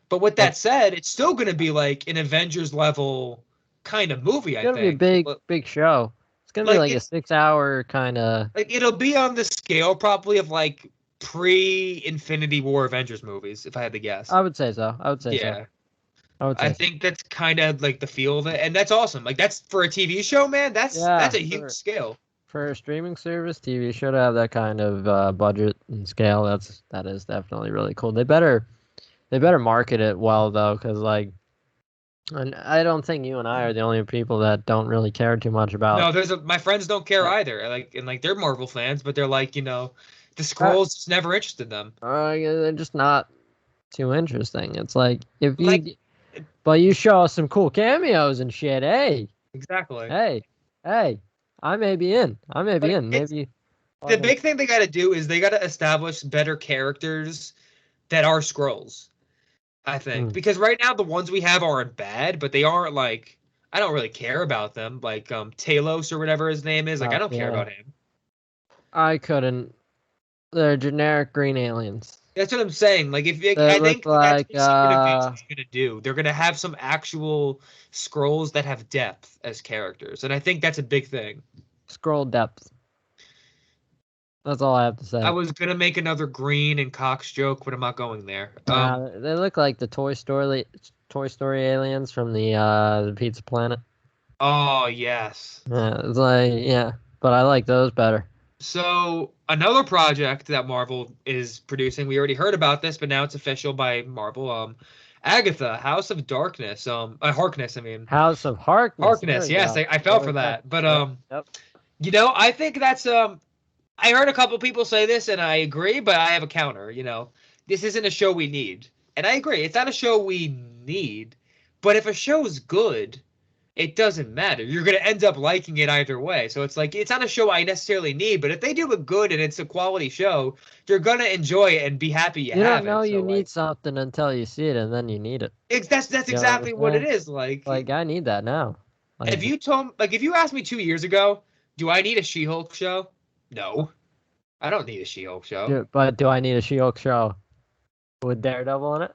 But with But that said, it's still going to be like an Avengers level kind of movie, it's I gonna be a think. big show. It's gonna be Like like a it, 6 hour kind of. like it'll be on the scale probably of like pre-Infinity War Avengers movies, if I had to guess. I would say so. I would say so. Yeah, I would I say so. think that's kind of like the feel of it, and that's awesome. Like that's for a TV show, man. That's Yeah, a huge scale. for a streaming service, TV should have that kind of budget and scale. That is definitely really cool. They better market it well though, because like, and I don't think you and I are the only people that don't really care too much about. No, my friends don't care Uh, either. Like they're Marvel fans, but they're like, the uh, scrolls just never interested them. they're just not too interesting. It's like if Like you, but you show us some cool cameos and shit. Hey, exactly. hey, hey, I may be in. I may be Like in. it's Maybe. the Fucking, big thing they got to do is they got to establish better characters that are scrolls. I think mm, because right now the ones we have aren't bad, but they aren't like I don't really care about them. Like Talos or whatever his name is. Like I don't care yeah, about him. I couldn't. They're generic green aliens. That's what I'm saying. Like They I look think that's like what Secret Invasion's gonna do. They're gonna have some actual scrolls that have depth as characters, and I think that's a big thing. scroll depth. That's all I have to I say. was gonna make another Green and Cox joke, but I'm not going there. Nah, they look like the Toy Story aliens from the Pizza Planet. Oh yes. Yeah, it's like yeah, but I like those better. So another project that Marvel is producing, we already heard about this, but now it's official by Marvel. Agatha, House of Darkness. Harkness. I mean, House of Harkness. There Harkness. we Yes, go. I fell There we for go. that. But Yep. Yep. I think that's I heard a couple people say this, and I agree, but I have a counter. This isn't a show we need, and I agree. It's not a show we need, but if a show's good, it doesn't matter. You're gonna end up liking it either way. So it's like it's not a show I necessarily need, but if they do it good and it's a quality show, you're gonna enjoy it and be happy you You don't have know it. you So need like, something until you see it, and then you need it. that's You know what exactly I'm what it saying? is. Like, Like I need that now. Like, if you asked me 2 years ago, do I need a She-Hulk show? No, I don't need a She-Hulk show. but do I need a She-Hulk show with Daredevil in it?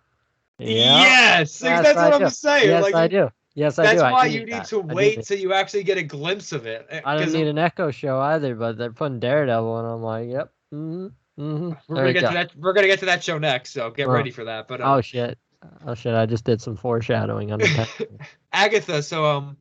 Yeah. Yes, like, Yes, that's I what I'm do. saying. Yes, Like I do. Yes, I do. that's I why do you need need that. to I do wait need. till you actually get a glimpse of it. I don't Because need an Echo show either, but they're putting Daredevil, and I'm like, yep. we're There gonna we get to go. that. We're gonna get to that show next, so get Oh, ready for that. But oh shit. Oh shit. I just did some foreshadowing unintentionally. Agatha. So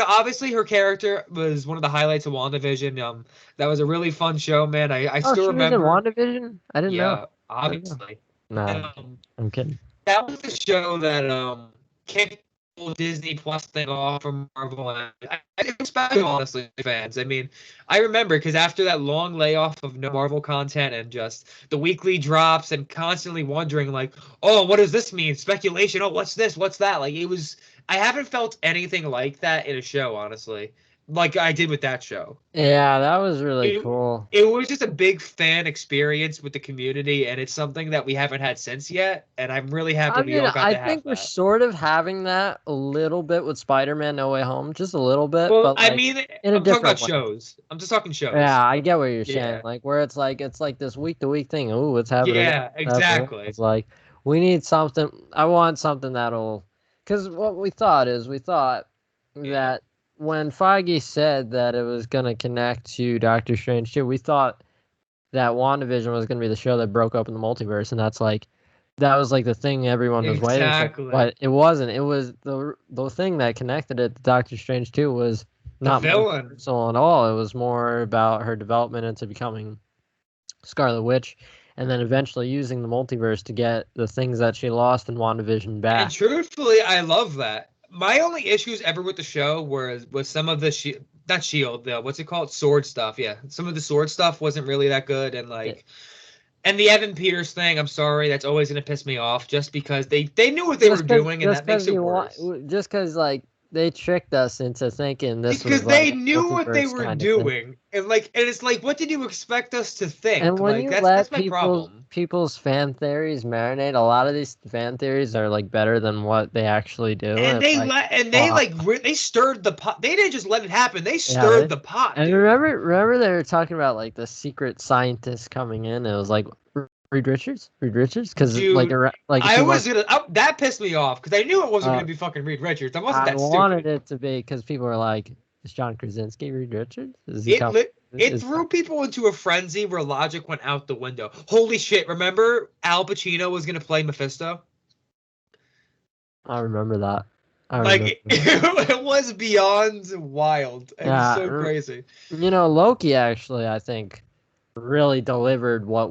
obviously her character was one of the highlights of WandaVision. That was a really fun show, man. I Oh, still she was in remember. WandaVision? I didn't know. Yeah, There we go. obviously. Nah, I'm kidding. Um, I'm kidding. that was the show that kicked the whole Disney Plus thing off from Marvel, and it was special, honestly, fans. I mean, I remember because after that long layoff of no Marvel content and just the weekly drops and constantly wondering like, oh, what does this mean? Speculation. Oh, what's this? What's that? Like it was. I haven't felt anything like that in a show, honestly, like I did with that show. Yeah, that was really It cool. it was just a big fan experience with the community, and it's something that we haven't had since yet. And I'm really happy I we mean, all got I to have think we're that. sort of having that a little bit with Spider-Man No Way Home, just a little bit, Well, but I like mean, in a I'm talking about different way. shows. I'm just talking shows. Yeah, I get what you're saying. Yeah. Like where it's like this week to week thing. Ooh, what's happening now? Yeah, What's happening now? exactly. It's like we need something. I want something that'll, because what we thought Yeah. that when Feige said that it was gonna connect to Doctor Strange too, we thought that WandaVision was gonna be the show that broke open the multiverse, and that was like the thing everyone was waiting for. Exactly. But it wasn't. It was the thing that connected it to Doctor Strange too was The not villain. multiversal at all. It was more about her development into becoming Scarlet Witch, and then eventually using the multiverse to get the things that she lost in WandaVision And back. truthfully, I love that. My only issues ever with the show was some of the not shield, what's it called? Sword stuff. Yeah. Some of the sword stuff wasn't really that good and Yeah, and the Evan Peters thing, I'm sorry, that's always gonna piss me off just because they knew what they were doing and that makes it worse. just because like they tricked us into thinking this was because like they a knew what they multiverse were kind of thing. doing, and it's like, what did you expect us to And think? when Like you that's let my problem. people's fan theories marinate, a lot of these fan theories are like better than what they actually do. And And they like, let and they uh, like they stirred the pot. They didn't just let it happen. They yeah, stirred the pot, and dude. remember they were talking about like the secret scientist coming in. It was like Reed Richards, because like Dude, like a I few was months. gonna that pissed me off because I knew it wasn't Uh, gonna be fucking Reed Richards. I wasn't I that wanted stupid. it to be because people were like, "Is John Krasinski Reed Richards? Is he It coming? lit. It Is threw people into a frenzy where logic went out the window. Holy shit! Remember Al Pacino was gonna play Mephisto? I remember that. I Like remember it, that. it was beyond wild and Yeah, so crazy. Loki actually, I think, really delivered what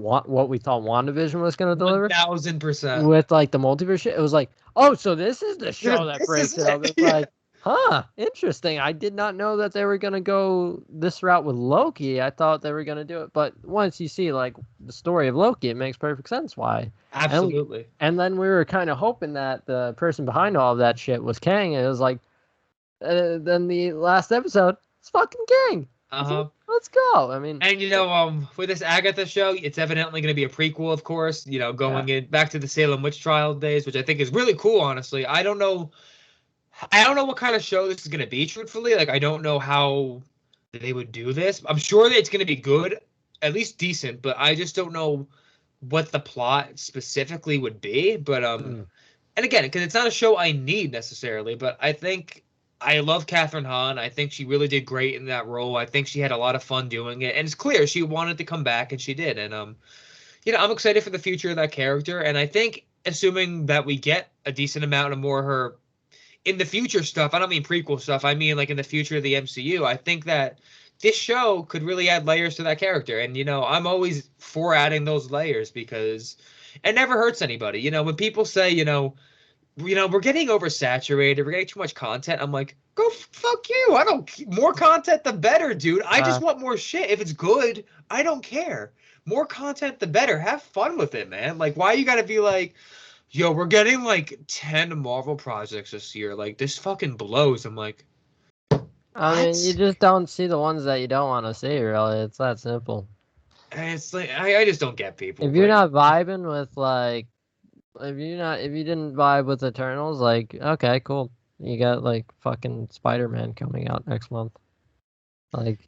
we thought WandaVision was going to deliver 1000%. with like the multiverse shit. It was like, oh, so this is the show that This is breaks it up. it. It's like, huh, interesting. I did not know that they were going to go this route with Loki. I thought they were going to do it, but once you see like the story of Loki, it makes perfect sense why. And Absolutely. and then we were kind of hoping that the person behind all of that shit was Kang, and it was like, then the last episode, it's fucking Kang. Uh It's like, huh. let's go. I mean, And with this Agatha show, it's evidently going to be a prequel, of course. yeah. Going in back to the Salem witch trial days, which I think is really cool. Honestly, I don't know. I don't know what kind of show this is going to be. Truthfully, like I don't know how they would do this. I'm sure that it's going to be good, at least decent. But I just don't know what the plot specifically would be. But Mm. and again, because it's not a show I need necessarily, but I think I love Catherine Hahn. I think she really did great in that role. I think she had a lot of fun doing it, and it's clear she wanted to come back, and she did. And I'm excited for the future of that character, and I think assuming that we get a decent amount of more of her in the future stuff. I don't mean prequel stuff. I mean like in the future of the MCU. I think that this show could really add layers to that character, and I'm always for adding those layers because it never hurts anybody. When people say, we're getting oversaturated. We're getting too much content. I'm like, go fuck you. I don't. More content, the better, dude. I just Uh, want more shit. If it's good, I don't care. More content, the better. Have fun with it, man. Like, why you gotta be like, yo, we're getting like 10 Marvel projects this year. Like, this fucking blows. I'm like, I mean, you what? just don't see the ones that you don't want to see, really. It's that simple. And it's like, I just don't get people. If you're But not vibing with like, if you didn't vibe with Eternals, like, okay, cool. You got like fucking Spider-Man coming out next month. Like,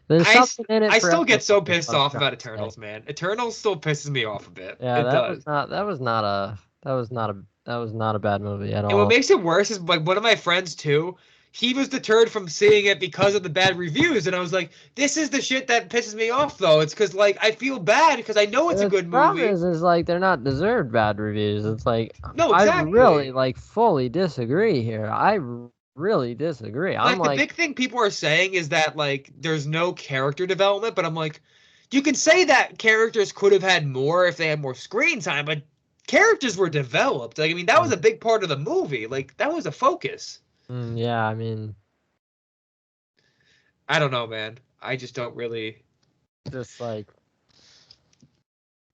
there's I, something in it I for still get everyone. so Is pissed what I'm off trying about to say. Eternals, man. Eternals still pisses me off a bit. Yeah, It does. that was not a bad movie at And what all. makes it worse is like one of my friends too. He was deterred from seeing it because of the bad reviews, and I was like, "This is the shit that pisses me off, though. It's because like I feel bad because I know it's a The good problem movie. is like they're not deserved bad reviews. It's like No, I really exactly. like fully disagree here. Really disagree. I'm Like the like, big thing people are saying is that like there's no character development, but I'm like, you can say that characters could have had more if they had more screen time, but characters were developed. Like I mean, that was mm, a big part of the movie. Like that was a focus. yeah, I mean, I don't know, man. I just don't really. just like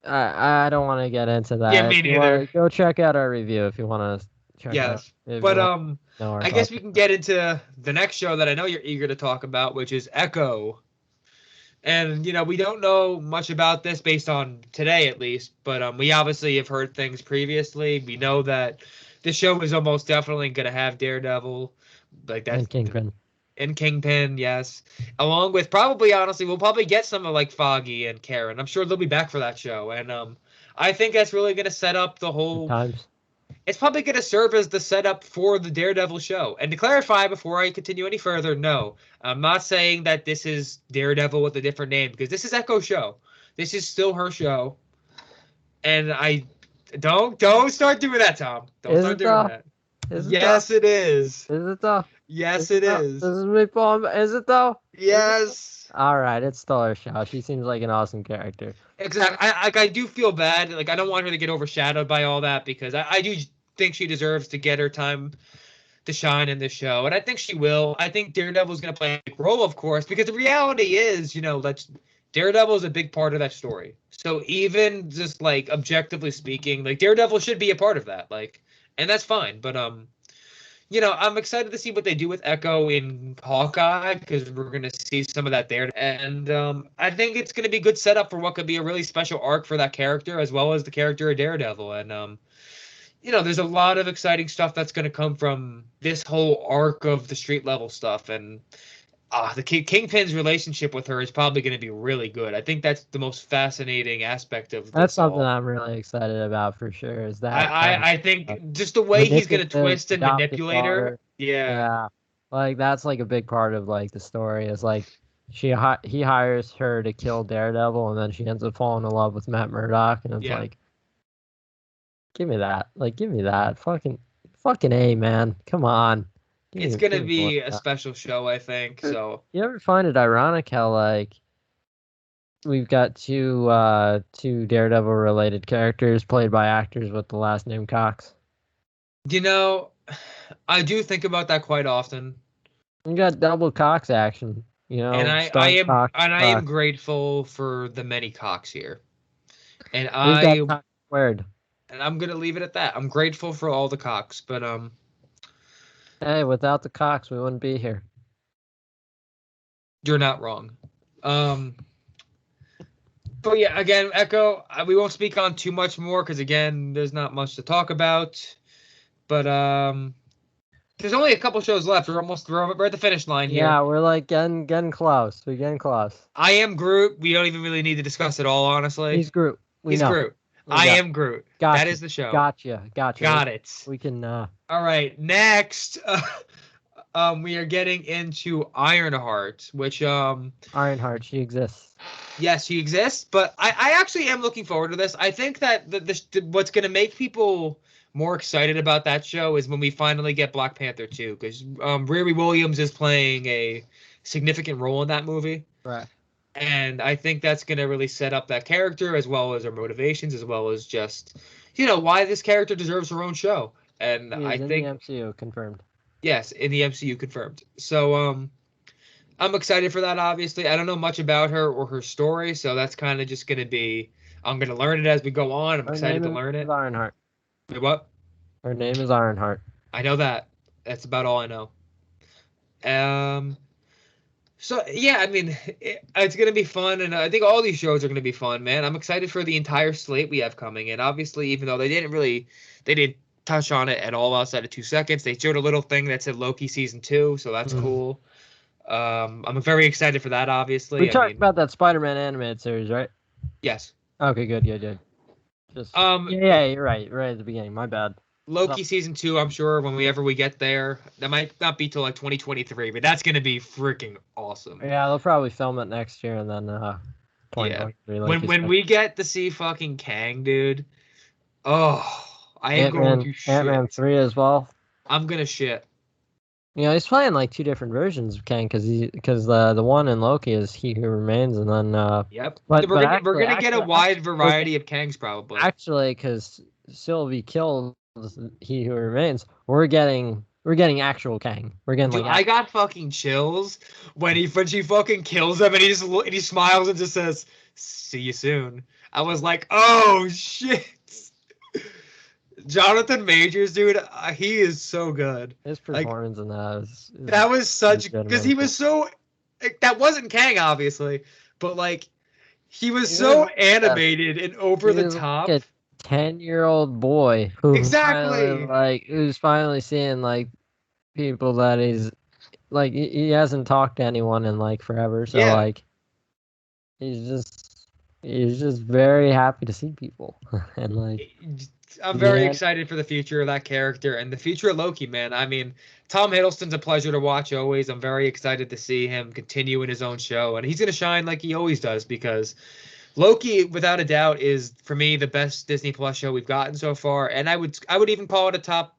I don't want to get into Yeah, that. If me you want neither. to go check out our review, if you want to check out, Yes. if you But want to know our I guess thoughts. we can get into the next show that I know you're eager to talk about, which is Echo. And we don't know much about this based on today at least, but we obviously have heard things previously. We know that the show is almost definitely going to have Daredevil, like that's And Kingpin. and Kingpin, yes. Along with probably honestly, we'll probably get some of like Foggy and Karen. I'm sure they'll be back for that show. And I think that's really going to set up the Good whole times. it's probably going to serve as the setup for the Daredevil show. And to clarify before I continue any further, no, I'm not saying that this is Daredevil with a different name because this is Echo's show. This is still her show. And I don't start doing that, Tom. Don't Is start it doing though? that. Is it though? Yes, it is. Is it though? Is Yes, it it though? is. This is me falling. Is it though? Is it? Yes. All right, it's still her show. She seems like an awesome character. Exactly. I do feel bad. Like I don't want her to get overshadowed by all that because I do think she deserves to get her time to shine in this show, and I think she will. I think Daredevil's going to play a big role, of course, because the reality is, let's Daredevil is a big part of that story. So even just like objectively speaking, like Daredevil should be a part of that, like, and that's fine. But I'm excited to see what they do with Echo in Hawkeye because we're going to see some of that there. And I think it's going to be a good setup for what could be a really special arc for that character as well as the character of Daredevil. And, there's a lot of exciting stuff that's going to come from this whole arc of the street level stuff. And the Kingpin's relationship with her is probably going to be really good. I think that's the most fascinating aspect of That's this something all. I'm really excited about for sure. Is I, that I, I uh, think just the way he's going to manipulative twist and adopted manipulate her. daughter? Yeah. Yeah, like that's like a big part of like the story. Is like he hires her to kill Daredevil, and then she ends up falling in love with Matt Murdock, and it's Yeah. like, give me that, like give me that, fucking A, man, come on, It's going to give me more be of a that. special show, I think. So, You ever find it ironic how like we've got two Daredevil related characters played by actors with the last name Cox? you know, I do think about that quite often. You got double Cox action, And I starring am Cox, and I am Cox. grateful for the many cocks here. And We've got I Cox squared. and I'm gonna leave it at that. I'm grateful for all the cocks, but Hey, without the Cox, we wouldn't be here. you're not wrong. Um, but yeah, again, Echo. We won't speak on too much more because again, there's not much to talk about. But there's only a couple shows left. We're at the finish line here. Yeah, we're like getting close. We're getting close. I am Groot. We don't even really need to discuss it all, honestly. He's Groot. We He's know. Groot. We I got. am Groot. That Gotcha. is the show. Gotcha. Got it. We can. All right. Next, we are getting into Ironheart, which Ironheart. She exists. yes, she exists, but I actually am looking forward to this. I think that what's going to make people more excited about that show is when we finally get Black Panther 2, because Riri Williams is playing a significant role in that movie. Right. And I think that's going to really set up that character as well as her motivations, as well as just, why this character deserves her own show. And She I is in the think, MCU, confirmed. yes, in the MCU confirmed. So, I'm excited for that, obviously. I don't know much about her or her story, so that's kind of just going to be, I'm going to learn it as we go on. I'm Her excited name to is learn it. Ironheart. Wait, what? Her name is Ironheart. I know that. That's about all I know. Um, So yeah, I mean, it's gonna be fun, and I think all these shows are gonna be fun, man. I'm excited for the entire slate we have coming, and obviously, even though they didn't touch on it at all outside of 2 seconds. They showed a little thing that said Loki season 2, so that's cool. I'm very excited for that. Obviously, We talked about that Spider-Man animated series, right? yes. Okay, good. Just Um, yeah, you're right. Right at the beginning. My bad. Loki season 2, I'm sure whenever we get there, that might not be till like 2023, but that's gonna be freaking awesome. Yeah, they'll probably film it next year and then Yeah. 2023. Like When we get to see fucking Kang, dude, oh, I am going to shit. Ant-Man 3 as well. I'm gonna shit. You know, he's playing like two different versions of Kang because the one in Loki is He Who Remains, and then Yep. but We're gonna get a wide variety of Kangs probably. Actually, because Sylvie kills He Who Remains, we're getting actual Kang. We're getting Dude, like I got fucking chills when she fucking kills him and he smiles and just says, "See you soon." I was like, "Oh shit." Jonathan Majors, dude, he is so good. His performance in that that was such because he was so that wasn't Kang obviously, but like he was so animated and over the top. Like a 10-year-old boy who who's finally seeing like people that he's like he hasn't talked to anyone in like forever, so like he's just very happy to see people and like I'm very excited for the future of that character and the future of Loki, man. I mean, Tom Hiddleston's a pleasure to watch always. I'm very excited to see him continue in his own show, and he's going to shine like he always does because Loki, without a doubt, is for me the best Disney Plus show we've gotten so far, and I would even call it a top,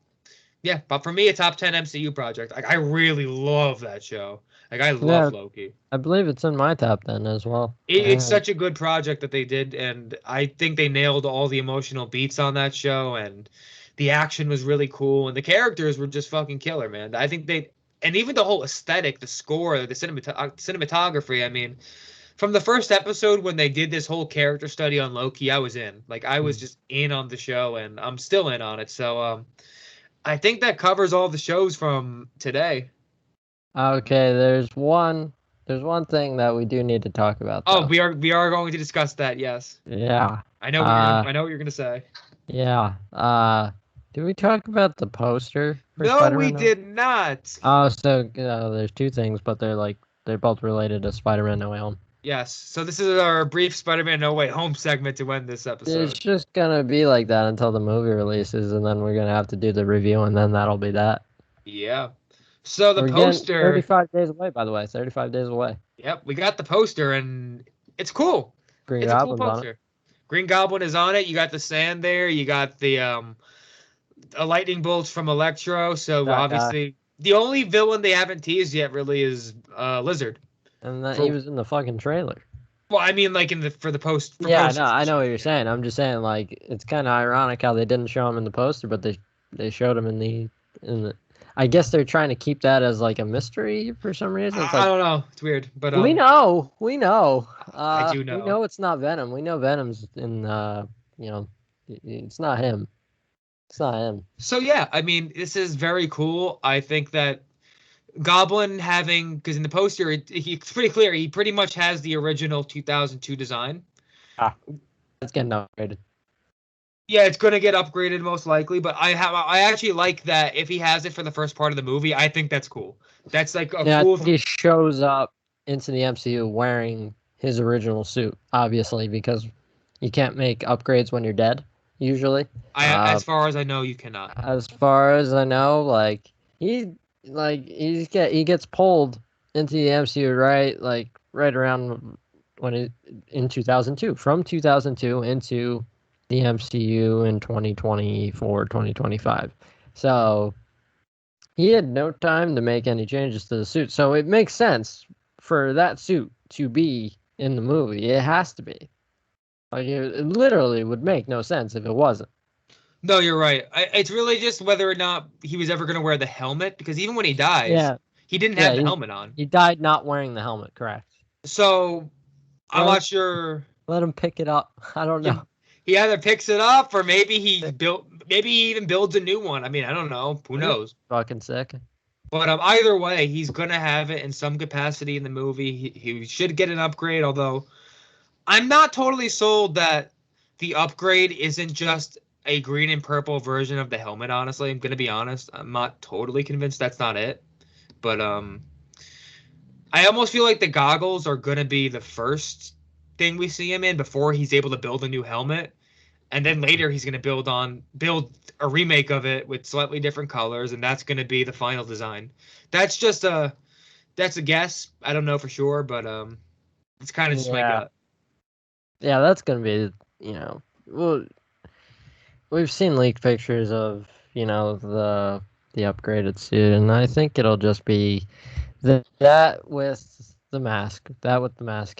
but for me a top 10 MCU project. Like I really love that show. Like I love Loki. I believe it's in my top 10 as well. It's such a good project that they did, and I think they nailed all the emotional beats on that show, and the action was really cool, and the characters were just fucking killer, man. I think and even the whole aesthetic, the score, the cinematography. I mean, from the first episode when they did this whole character study on Loki, I was in. Like I was just in on the show, and I'm still in on it. So I think that covers all the shows from today. Okay, there's one thing that we do need to talk about Oh, though. we are going to discuss that. Yes, Yeah. I know what you're gonna Uh I know what you're gonna say. yeah. Did we talk about the poster for No, we Spider-Man No? did not. Oh, so there's two things, but they're both related to Spider-Man No Way Home. Yes. So this is our brief Spider-Man No Way Home segment to end this It's episode. just gonna be like that until the movie releases, and then we're gonna have to do the review, and then that'll be that. Yeah. So the We're getting poster. 35 days away, by the way. 35 days away. Yep, we got the poster and it's cool. Green It's a cool Goblin's on it. poster. Green Goblin is on it. You got the sand there. You got the a lightning bolts from Electro. So That guy. obviously the only villain they haven't teased yet really is Lizard. And that he For was in the fucking trailer. well, I mean like in the for the post for Yeah, posters. I know what you're saying. I'm just saying, like, it's kind of ironic how they didn't show him in the poster, but they showed him in the. I guess they're trying to keep that as like a mystery for some reason. It's I like don't know. It's weird, but we know, I do we know. know it's not Venom. We know Venom's in. You know, it's not him. It's not him. So yeah, I mean this is very cool. I think that Goblin having because in the poster it's pretty clear he pretty much has the original 2002 design. Ah, it's getting upgraded. Yeah, it's gonna get upgraded most likely, but I actually like that if he has it for the first part of the movie, I think that's cool. That's like a Yeah, I cool. think he shows up into the MCU wearing his original suit, obviously, because you can't make upgrades when you're dead, usually. As far as I know, you cannot. As far as I know, he gets pulled into the MCU right around when it in 2002, from 2002 into the MCU in 2024, 2025. So he had no time to make any changes to the suit. So it makes sense for that suit to be in the movie. It has to be. Like it literally would make no sense if it wasn't. No, you're right. It's really just whether or not he was ever gonna wear the helmet because even when he dies, Yeah, he didn't yeah, have the helmet on. he died not wearing the helmet, correct. So I'm Let him, not sure. let him pick it up. I don't Yeah, know. he either picks it up or maybe he even builds a new one. I mean, I don't know. Who knows? Fucking sick. But either way, he's gonna have it in some capacity in the movie. He should get an upgrade, although I'm not totally sold that the upgrade isn't just a green and purple version of the helmet. Honestly, I'm gonna be honest. I'm not totally convinced that's not it. But I almost feel like the goggles are gonna be the first thing we see him in before he's able to build a new helmet, and then later he's gonna build a remake of it with slightly different colors, and that's gonna be the final design. That's just a guess. I don't know for sure, but it's kind of just my Yeah, gut. yeah, that's gonna be well, we've seen leaked pictures of the upgraded suit, and I think it'll just be that with the mask,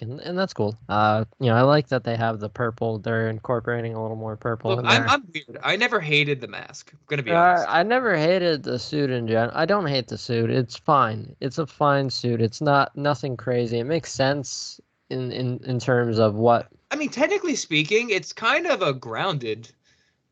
and that's cool. I like that they have the purple. They're incorporating a little more purple Look, in I'm there. I'm weird. I never hated the mask. I'm gonna be honest. I never hated the suit in general. I don't hate the suit. It's fine. It's a fine suit. It's not nothing crazy. It makes sense in terms of what I mean, technically speaking, it's kind of a grounded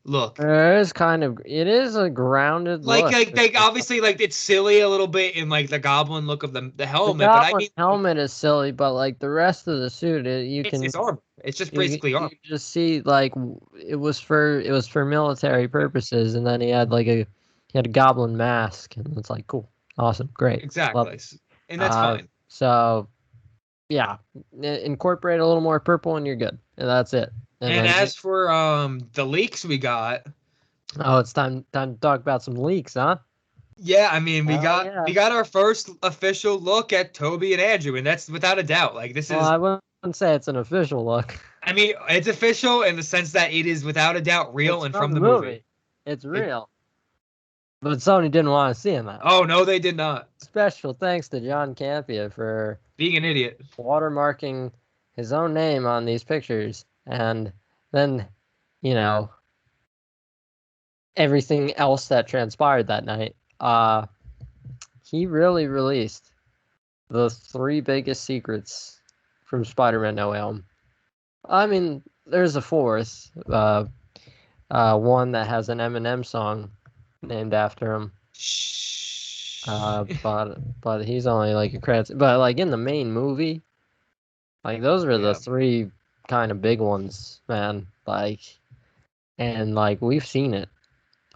look. it is a grounded Like look. like they obviously like it's silly a little bit in like the goblin look of the The helmet, but I Goblin mean like helmet is silly, but like the rest of the suit, it's armor. It's just you basically you armor. just see like it was for military purposes, and then he had a goblin mask, and it's like cool, awesome, great, love Exactly. it. And that's fine. So yeah, incorporate a little more purple, and you're good, and that's it. And And then as for the leaks we got, oh, it's time to talk about some leaks, huh? yeah, I mean we Hell got yeah. we got our first official look at Toby and Andrew, and that's without a doubt. Like this Well, is I wouldn't say it's an official look. I mean, it's official in the sense that it is without a doubt real It's and from from the the movie. movie. It's It, real. But Sony didn't want to see him out. oh no, they did not. Special thanks to John Campia for Being an idiot. watermarking his own name on these pictures, and then, you know, everything else that transpired that night. He really released the three biggest secrets from Spider-Man No Way Home. I mean, there's a fourth, one that has an Eminem song named after him. Shh. But he's only like a credit. But like in the main movie, like those were the Yeah. three kind of big ones, man. Like, and like we've seen it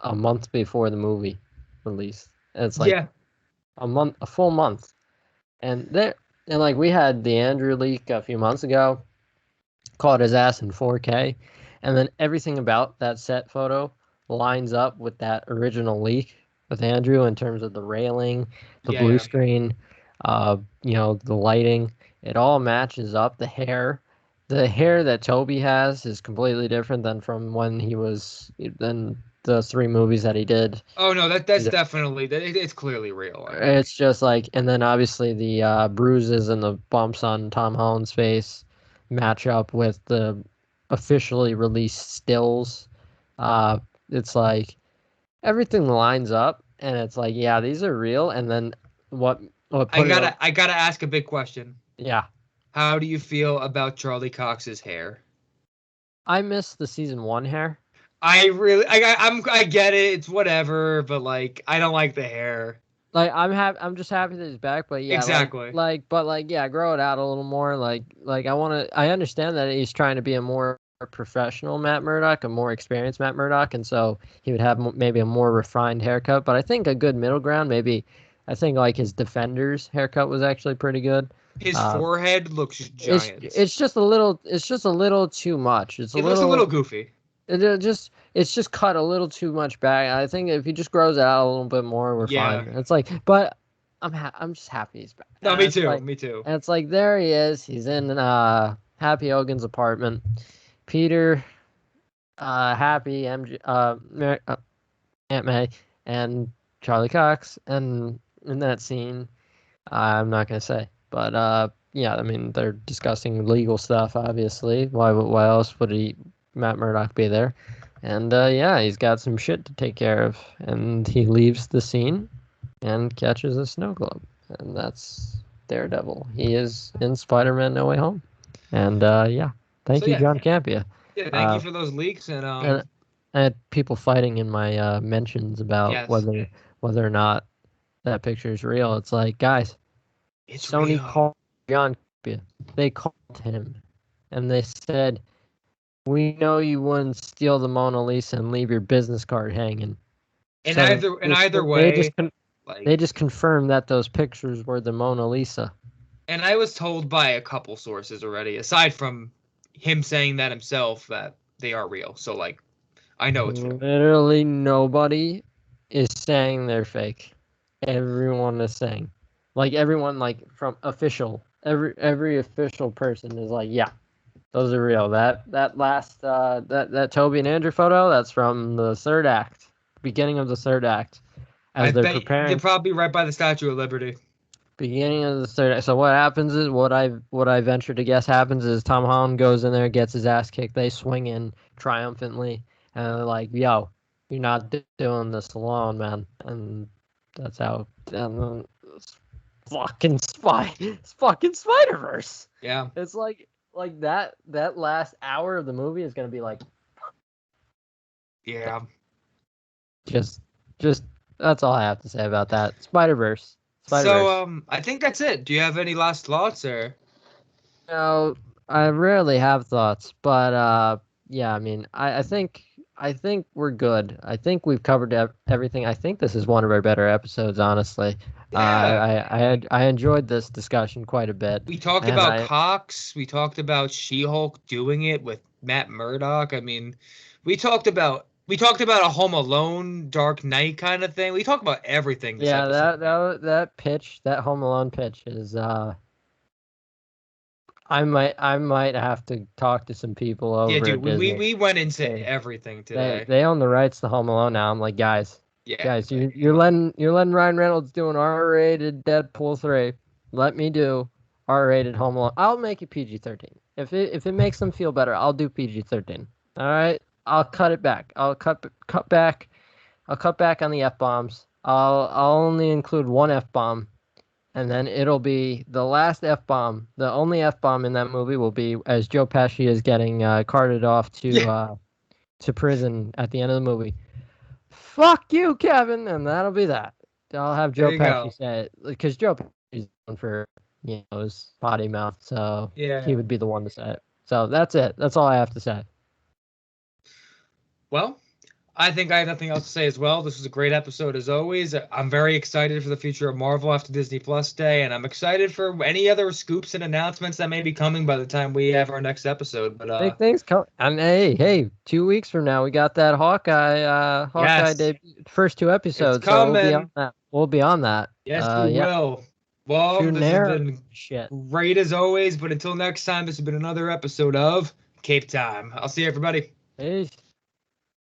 a month before the movie release. It's like Yeah. a full month, and there, and like we had the Andrew leak a few months ago, caught his ass in 4K, and then everything about that set photo lines up with that original leak with Andrew in terms of the railing, the Yeah. blue Yeah. screen, the lighting. It all matches up. The hair. The hair that Toby has is completely different than from when he was than the three movies that he did. Oh no, that's definitely it's clearly real. I mean, It's just like, and then obviously the bruises and the bumps on Tom Holland's face match up with the officially released stills. Uh, it's like everything lines up, and it's like, yeah, these are real. And then what what I put it gotta over? I gotta ask a big question. Yeah, How do you feel about Charlie Cox's hair? I miss the season one hair. I really, I get it. It's whatever, but like, I don't like the hair. Like I'm just happy that he's back, but yeah, Exactly. yeah, grow it out a little more. I understand that he's trying to be a more professional Matt Murdock, a more experienced Matt Murdock, and so he would have maybe a more refined haircut. But I think a good middle ground, maybe. I think like his Defender's haircut was actually pretty good. His Uh, forehead looks it's giant. it's just a little it's just a little too much. It's a It looks a little little goofy. it's just cut a little too much back. I think if he just grows it out a little bit more, we're Yeah. fine. It's like, but I'm just happy he's back. No, me too. Me too. And it's like there he is. He's in Happy Hogan's apartment. Peter, Happy, Aunt May, and Charlie Cox, and in that scene, I'm not gonna say, but yeah, I mean they're discussing legal stuff. Obviously, why else would Matt Murdock be there? And yeah, he's got some shit to take care of, and he leaves the scene and catches a snow globe, and that's Daredevil. He is in Spider-Man: No Way Home, and yeah, So thank you, yeah, John Campia. yeah. Thank you Uh, for those leaks, and and I had people fighting in my mentions about yes, whether or not that picture is real. It's like, guys, it's Sony real. called John Campia. They called him, and they said, "We know you wouldn't steal the Mona Lisa and leave your business card hanging." In So either they way, just like, they just confirmed that those pictures were the Mona Lisa. and I was told by a couple sources already, aside from him saying that himself, that they are real. So like, I know it's real. Literally nobody is saying they're fake. Everyone is saying, like everyone, like from official, every official person is like, yeah, those are real. That last that Toby and Andrew photo, that's from the third act, beginning of the third act, I as they're bet they're preparing. probably right by the Statue of Liberty. Beginning of the third act. So what happens is what I venture to guess happens is Tom Holland goes in there, gets his ass kicked. They swing in triumphantly, and they're like, "Yo, you're not doing this alone, man." And that's how. And then it's fucking Spider Verse. Yeah. It's like that last hour of the movie is gonna be like Yeah. just just that's all I have to say about that. Spider Verse. Spider So Verse. I think that's it. Do you have any last thoughts or? No, I rarely have thoughts, but yeah, I mean, I think we're good. I think we've covered everything. I think this is one of our better episodes, honestly. Yeah. I enjoyed this discussion quite a bit, We talked and about I Cox. We talked about She-Hulk doing it with Matt Murdock. I mean, we talked about a Home Alone, Dark Knight kind of thing. We talked about everything this yeah, episode, man. that pitch, that Home Alone pitch is I might have to talk to some people Yeah, over dude, at we, we, Disney. we went into They everything they today. they own the rights to Home Alone now. I'm like, guys, Yeah. guys, you're letting Ryan Reynolds do an R-rated Deadpool 3. Let me do R-rated Home Alone. I'll make it PG-13. If it makes them feel better, I'll do PG-13. All right, I'll cut it back. I'll cut back. I'll cut back on the F bombs. I'll only include one F bomb, and then it'll be the last F bomb. The only F bomb in that movie will be as Joe Pesci is getting carted off Yeah. to prison at the end of the movie. fuck you, Kevin, and that'll be that. I'll have There Joe you Pesci go. say it because Joe Pesci's known for his potty mouth, so he Yeah. would be the one to say it. So that's it. That's all I have to say. Well, I think I have nothing else to say as well. This was a great episode as always. I'm very excited for the future of Marvel after Disney Plus Day, and I'm excited for any other scoops and announcements that may be coming by the time we have our next episode. But Big things come. And hey, 2 weeks from now we got that Hawkeye yes, debut, first two it's episodes. So we'll be on coming. that. We'll be on that. Yes, we Yeah, will. Well, shooting this has air. been Shit. great as always. But until next time, this has been another episode of Cape Time. I'll see you, everybody. Peace.